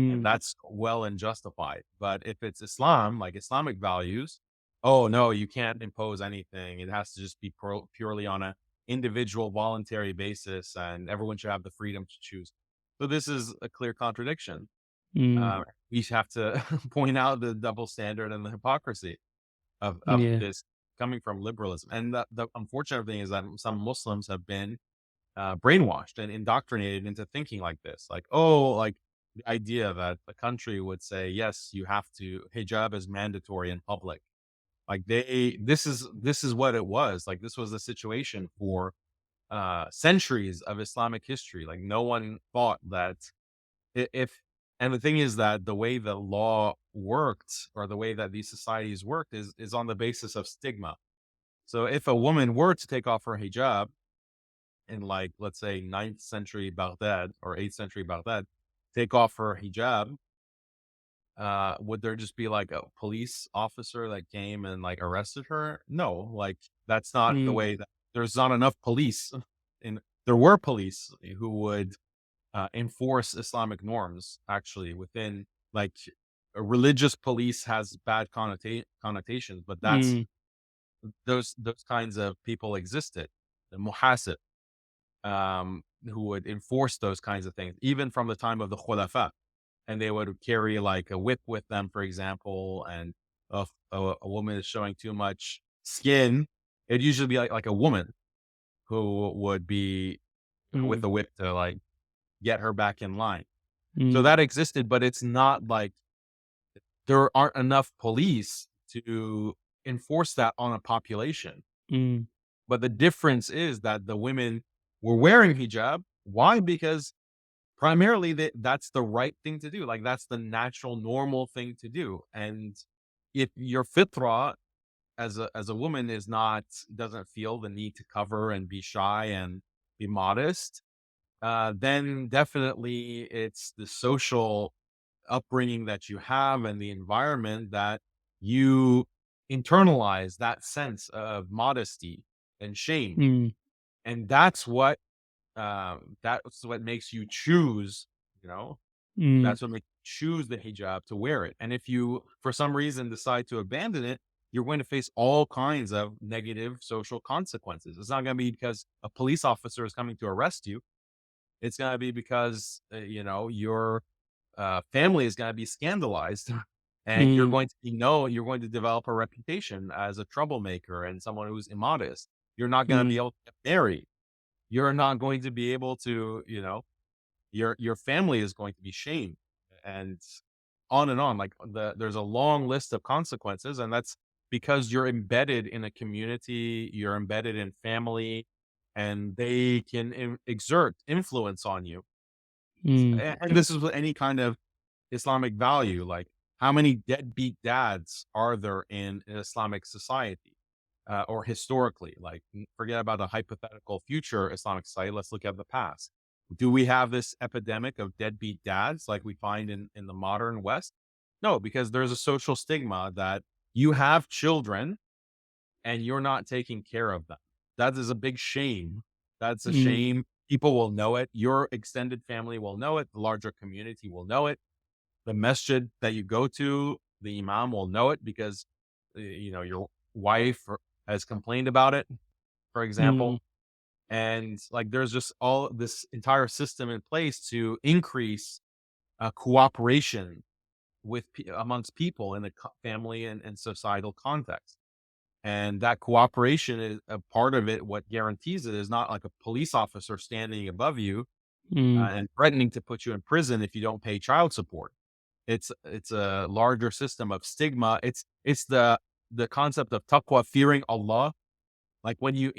And mm, that's well and justified. But if it's Islam, like Islamic values, oh no, you can't impose anything. It has to just be purely on a individual voluntary basis, and everyone should have the freedom to choose. So this is a clear contradiction. Mm, We have to point out the double standard and the hypocrisy of yeah. this coming from liberalism. And the unfortunate thing is that some Muslims have been brainwashed and indoctrinated into thinking like this, like, oh, like the idea that the country would say, yes, you have to, hijab is mandatory in public. Like this is what it was. Like this was the situation for centuries of Islamic history. Like no one thought that if, and the thing is that the way the law worked, or the way that these societies worked, is on the basis of stigma. So if a woman were to take off her hijab in, like, let's say ninth century Baghdad or 8th century Baghdad, take off her hijab, would there just be like a police officer that came and like arrested her? No, like that's not the Mm, way that, there's not enough police. And there were police who would enforce Islamic norms actually within, like, a religious police has bad connotations, but that's, mm, those kinds of people existed. The muhasib, who would enforce those kinds of things, even from the time of the khulafa, and they would carry like a whip with them, for example. And if a woman is showing too much skin, it'd usually be like a woman who would be with mm, a whip to like get her back in line. So mm, that existed, but it's not like there aren't enough police to enforce that on a population. mm, But the difference is that the women were wearing hijab. Why? Because primarily that's the right thing to do. Like that's the natural, normal thing to do. And if your fitra as a woman is not, doesn't feel the need to cover and be shy and be modest, then definitely it's the social upbringing that you have and the environment that you internalize that sense of modesty and shame. mm, And that's what makes you choose, you know, mm, that's what makes you choose the hijab to wear it. And if you, for some reason, decide to abandon it, you're going to face all kinds of negative social consequences. It's not going to be because a police officer is coming to arrest you. It's going to be because, your family is going to be scandalized, and you're mm, going to you're going to develop a reputation as a troublemaker and someone who's immodest. You're not going to be mm, able to get married. You're not going to be able to, your family is going to be shamed, and on and on. Like there's a long list of consequences, and that's because you're embedded in a community, you're embedded in family, and they can exert influence on you. mm, And this is with any kind of Islamic value. Like, how many deadbeat dads are there in an Islamic society, or historically? Like, forget about a hypothetical future Islamic society. Let's look at the past. Do we have this epidemic of deadbeat dads like we find in the modern West? No, because there's a social stigma that you have children and you're not taking care of them. That is a big shame. That's a mm, shame. People will know it. Your extended family will know it. The larger community will know it. The masjid that you go to, the imam will know it because, your wife has complained about it, for mm, example. And like, there's just all this entire system in place to increase cooperation amongst people in the family and societal context. And that cooperation is a part of it. What guarantees it is not like a police officer standing above you mm, and threatening to put you in prison if you don't pay child support. It's a larger system of stigma. It's the concept of taqwa, fearing Allah. Like when you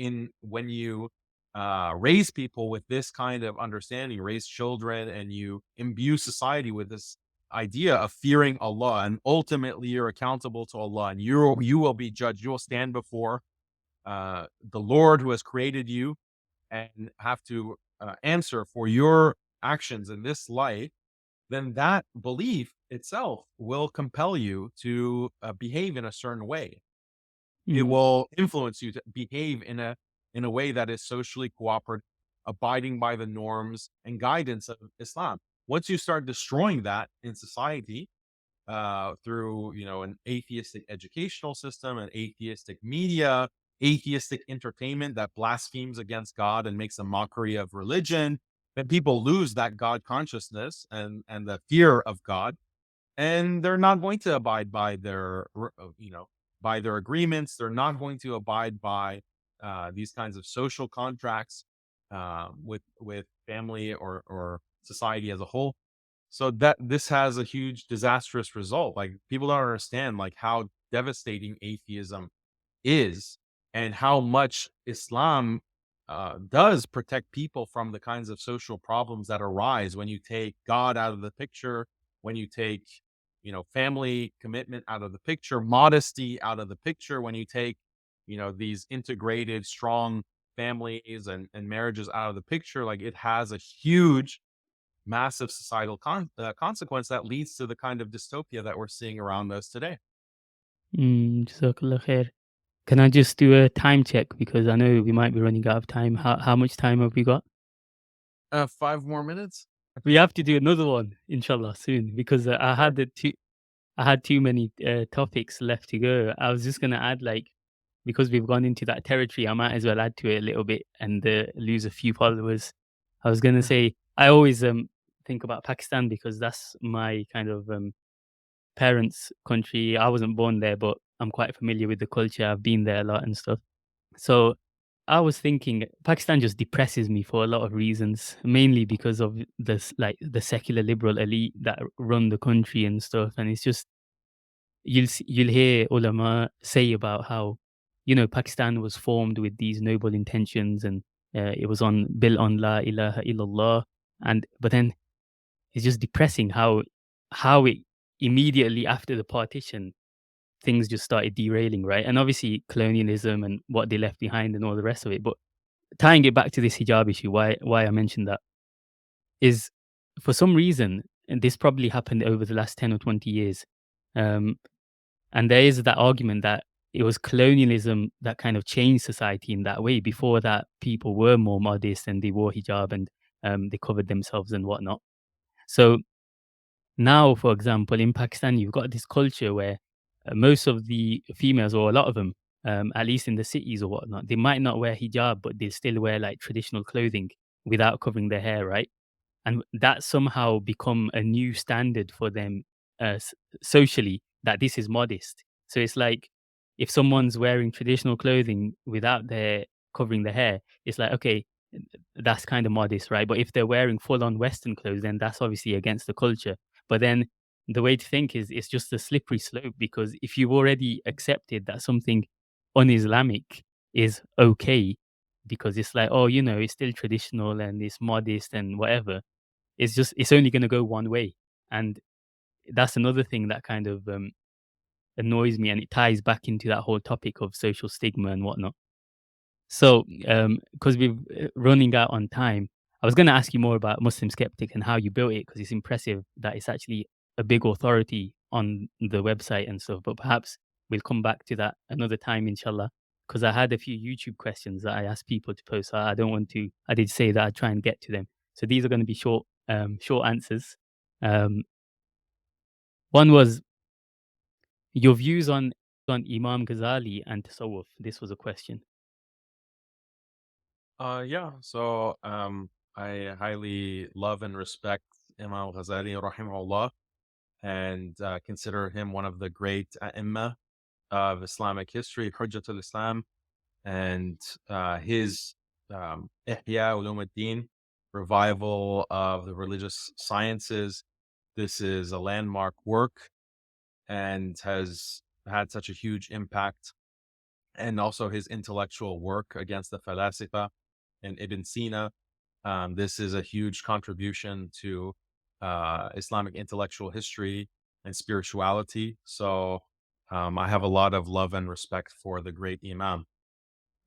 raise people with this kind of understanding, raise children, and you imbue society with this idea of fearing Allah, and ultimately you're accountable to Allah, and you will be judged. You will stand before the Lord who has created you and have to answer for your actions in this life. Then that belief itself will compel you to behave in a certain way. It mm, will influence you to behave in a way that is socially cooperative, abiding by the norms and guidance of Islam. Once you start destroying that in society, through, an atheistic educational system, an atheistic media, atheistic entertainment that blasphemes against God and makes a mockery of religion, then people lose that God consciousness and the fear of God, and they're not going to abide by by their agreements. They're not going to abide by these kinds of social contracts with family or society as a whole. So that this has a huge disastrous result. Like, people don't understand like how devastating atheism is, and how much Islam does protect people from the kinds of social problems that arise when you take God out of the picture, when you take, family commitment out of the picture, modesty out of the picture, when you take, these integrated, strong families and marriages out of the picture. Like, it has a huge, massive societal consequence that leads to the kind of dystopia that we're seeing around us today. Jazakallah khair. Can I just do a time check because I know we might be running out of time. How much time have we got? 5 more minutes. We have to do another one, inshallah, soon because Sure. I had too many topics left to go. I was just gonna add like because we've gone into that territory, I might as well add to it a little bit and lose a few followers. I was gonna Yeah. say I always think about Pakistan because that's my kind of parents' country. I wasn't born there, but I'm quite familiar with the culture. I've been there a lot and stuff. So I was thinking Pakistan just depresses me for a lot of reasons, mainly because of this like the secular liberal elite that run the country and stuff. And it's just you'll hear ulama say about how Pakistan was formed with these noble intentions and it was on built on la ilaha illallah, and but then it's just depressing how it immediately after the partition things just started derailing, right? And obviously colonialism and what they left behind and all the rest of it. But tying it back to this hijab issue, why I mentioned that is for some reason, and this probably happened over the last 10 or 20 years. Um, and there is that argument that it was colonialism that kind of changed society in that way. Before that, people were more modest and they wore hijab and they covered themselves and whatnot. So now, for example, in Pakistan, you've got this culture where most of the females, or a lot of them, at least in the cities or whatnot, they might not wear hijab, but they still wear like traditional clothing without covering their hair, right? And that somehow become a new standard for them socially that this is modest. So it's like if someone's wearing traditional clothing without their covering their hair, it's like okay, that's kind of modest, right? But if they're wearing full on Western clothes, then that's obviously against the culture. But then the way to think is it's just a slippery slope because if you've already accepted that something un-Islamic is okay, because it's like, oh, it's still traditional and it's modest and whatever, it's only going to go one way. And that's another thing that kind of annoys me, and it ties back into that whole topic of social stigma and whatnot. So, because we're running out on time, I was going to ask you more about Muslim Skeptic and how you built it, because it's impressive that it's actually a big authority on the website and stuff. But perhaps we'll come back to that another time, inshallah. Because I had a few YouTube questions that I asked people to post. So I don't want to. I did say that I'd try and get to them. So these are going to be short answers. Um, one was your views on Imam Ghazali and Tasawwuf. This was a question. Yeah. So I highly love and respect Imam Ghazali rahimahullah, and consider him one of the great ai of Islamic history, Hujjatul Islam, and his Ihya Ulumuddin, revival of the religious sciences. This is a landmark work and has had such a huge impact. And also his intellectual work against the Falasifa and Ibn Sina. This is a huge contribution to Islamic intellectual history and spirituality. So I have a lot of love and respect for the great Imam,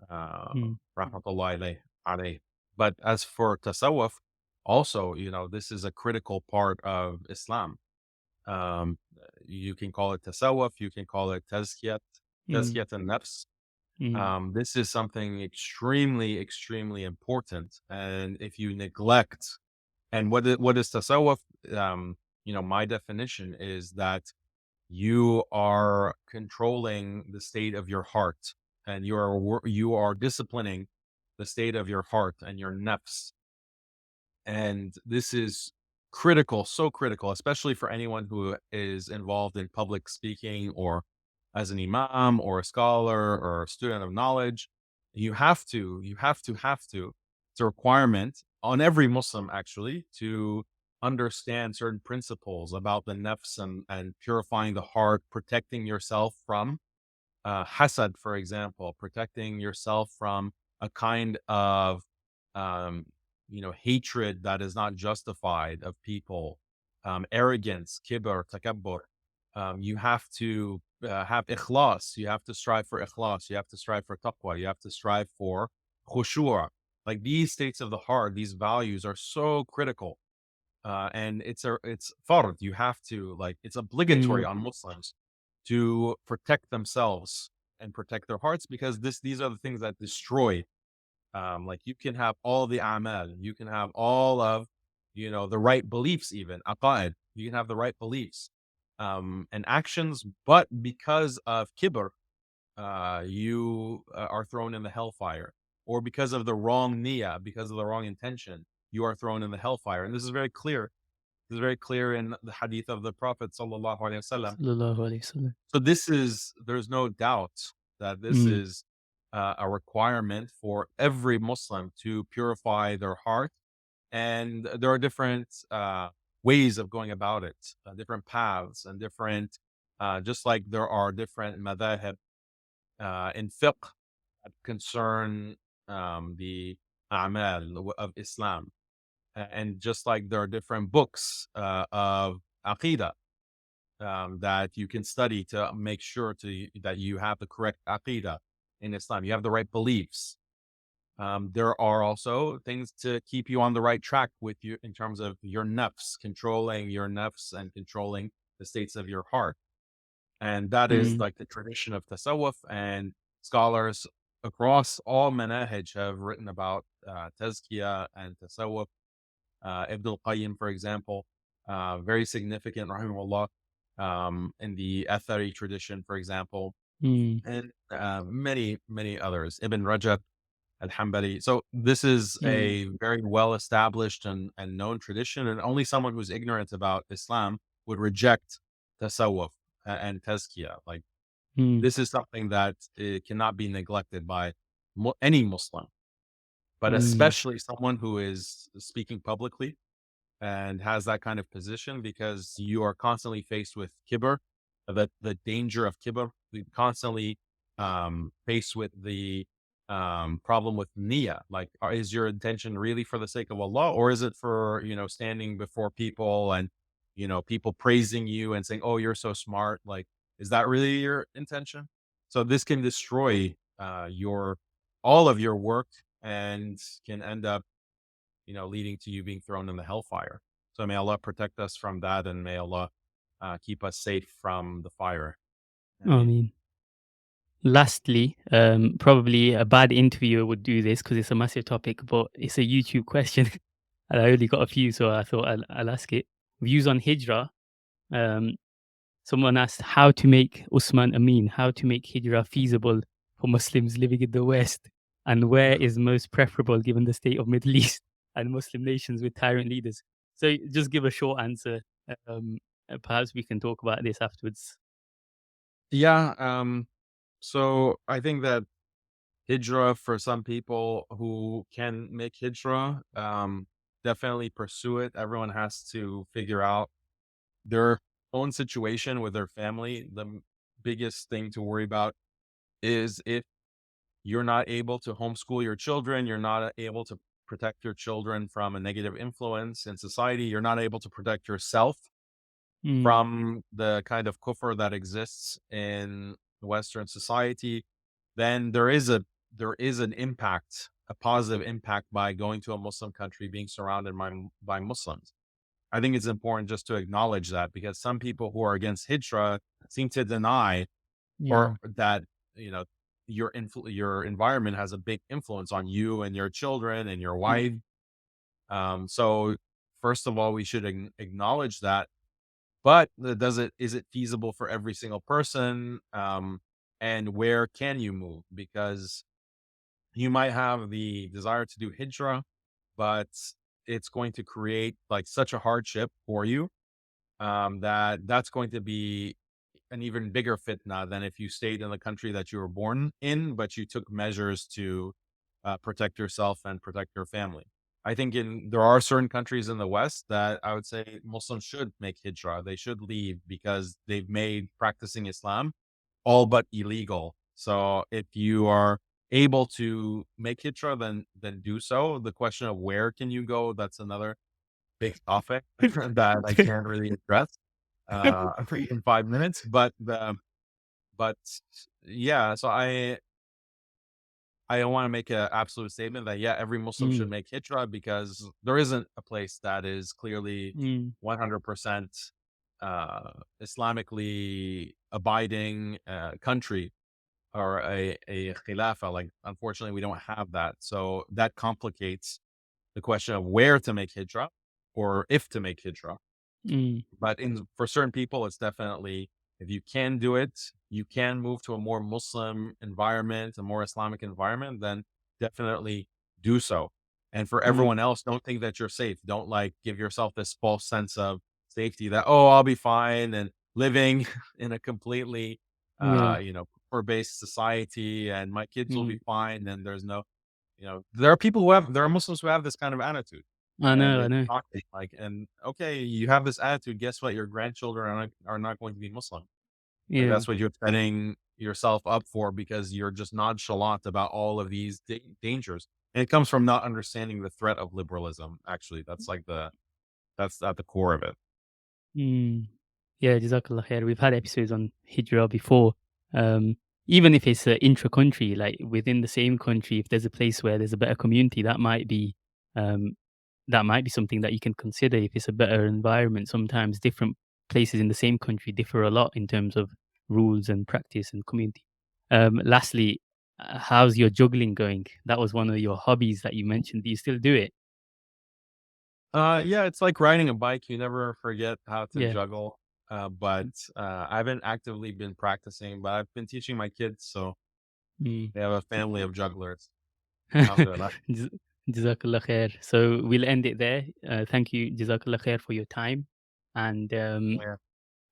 Mm, rahmatullahi alayh. But as for tasawwuf, also, this is a critical part of Islam. Um, you can call it tasawwuf, you can call it mm, tazkiyat al-nafs. mm, This is something extremely, extremely important. And if you neglect, and what is tasawwuf? My definition is that you are controlling the state of your heart, and you are disciplining the state of your heart and your nafs. And this is critical, so critical, especially for anyone who is involved in public speaking or as an imam or a scholar or a student of knowledge. It's a requirement on every Muslim actually to understand certain principles about the nafs and purifying the heart, protecting yourself from hasad, for example, protecting yourself from a kind of, um, hatred that is not justified of people, arrogance, kibr, takabbur. You have to have ikhlas. You have to strive for ikhlas. You have to strive for taqwa. You have to strive for khushu'ah. Like these states of the heart, these values are so critical. And it's fard. You have to, like, it's obligatory Mm. on Muslims to protect themselves and protect their hearts, because these are the things that destroy. Like you can have all the amal, you can have all of, the right beliefs, even aqaid. You can have the right beliefs, and actions, but because of kibr, you are thrown in the hellfire, or because of the wrong niyyah, because of the wrong intention, you are thrown in the hellfire. And this is very clear. This is very clear in the hadith of the Prophet sallallahu alaihi wasallam. Sallallahu alaihi wasallam. So there's no doubt that this Mm. is a requirement for every Muslim to purify their heart. And there are different ways of going about it, different paths and different, just like there are different madhahib in fiqh that concern the a'mal of Islam. And just like there are different books of aqidah that you can study to make sure that you have the correct aqidah in Islam, you have the right beliefs. There are also things to keep you on the right track with you in terms of your nafs, controlling your nafs and controlling the states of your heart. And that is Mm. like the tradition of tasawwuf, and scholars across all manahij have written about tazkiyah and tasawwuf. Ibn al-Qayyim, for example, very significant, rahimahullah, in the Athari tradition, for example, Mm. and many, many others, Ibn Rajab al-Hanbali. So this is Mm. a very well-established and known tradition, and only someone who's ignorant about Islam would reject tasawwuf and tazkiyah. Like Mm. this is something that cannot be neglected by any Muslim, but Mm. especially someone who is speaking publicly and has that kind of position, because you are constantly faced with kibr, the danger of kibr. We constantly faced with the problem with niyyah. Like, is your intention really for the sake of Allah, or is it for, standing before people and, people praising you and saying, oh, you're so smart? Like, is that really your intention? So this can destroy all of your work, and can end up, leading to you being thrown in the hellfire. So may Allah protect us from that, and may Allah keep us safe from the fire. I I mean, mean, lastly, probably a bad interviewer would do this because it's a massive topic, but it's a YouTube question, and I only got a few, so I thought I'll ask it. Views on Hijrah. Um, Someone asked how to make Usman Amin, how to make Hijrah feasible for Muslims living in the West, and where is most preferable given the state of Middle East and Muslim nations with tyrant leaders. So just give a short answer. Um, Perhaps we can talk about this afterwards. yeah. So I think that hijrah, for some people who can make hijrah, definitely pursue it. Everyone has to figure out their own situation with their family. The biggest thing to worry about is if you're not able to homeschool your children, you're not able to protect your children from a negative influence in society, you're not able to protect yourself Mm, from the kind of kufr that exists in Western society, then there is an impact, a positive impact, by going to a Muslim country, being surrounded by Muslims. I think it's important just to acknowledge that, because some people who are against hijrah seem to deny, yeah. or that, you know your environment has a big influence on you and your children and your wife. Mm, So first of all, we should acknowledge that, but is it feasible for every single person? And where can you move? Because you might have the desire to do hijrah, but it's going to create like such a hardship for you, that's going to be an even bigger fitna than if you stayed in the country that you were born in, but you took measures to protect yourself and protect your family. I think there are certain countries in the West that I would say Muslims should make hijrah. They should leave because they've made practicing Islam all but illegal. So if you are able to make hijrah, then do so. The question of where can you go, that's another big topic that I can't really address in 5 minutes. But yeah, so I want to make an absolute statement that yeah, every Muslim should Mm, make hijrah because there isn't a place that is clearly mm, 100% Islamically abiding country or a khilafah. Like, unfortunately, we don't have that. So that complicates the question of where to make hijrah or if to make hijrah. mm, But for certain people, it's definitely, if you can do it, you can move to a more Muslim environment, a more Islamic environment, then definitely do so. And for mm. everyone else, don't think that you're safe. Don't like give yourself this false sense of safety that, oh, I'll be fine and living in a completely Yeah. poor-based society and my kids will be Mm. fine and there's no, there are Muslims who have this kind of attitude. I And know, I it's know. shocking, like, and okay, you have this attitude, guess what? Your grandchildren are not going to be Muslim. Like, Yeah. that's what you're setting yourself up for because you're just nonchalant about all of these dangers. And it comes from not understanding the threat of liberalism, actually. That's at the core of it. Mm. Yeah, Jazakallah khair. We've had episodes on Hijrah before. Um, Even if it's intra-country, like within the same country, if there's a place where there's a better community, um, that might be something that you can consider if it's a better environment. Sometimes different places in the same country differ a lot in terms of rules and practice and community. Lastly, how's your juggling going? That was one of your hobbies that you mentioned. Do you still do it? Yeah, it's like riding a bike. You never forget how to Yeah. juggle. But I haven't actively been practicing, but I've been teaching my kids, so Mm. they have a family of jugglers. Alhamdulillah. Jaz- Jazakallah khair. So we'll end it there. Thank you, Jazakallah khair, for your time. And Yeah.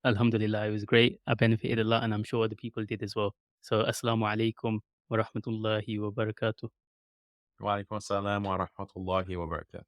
Alhamdulillah, it was great. I benefited a lot, and I'm sure other people did as well. So, Assalamu alaikum wa rahmatullahi wa barakatuh. Wa alaikum assalam wa rahmatullahi wa barakatuh.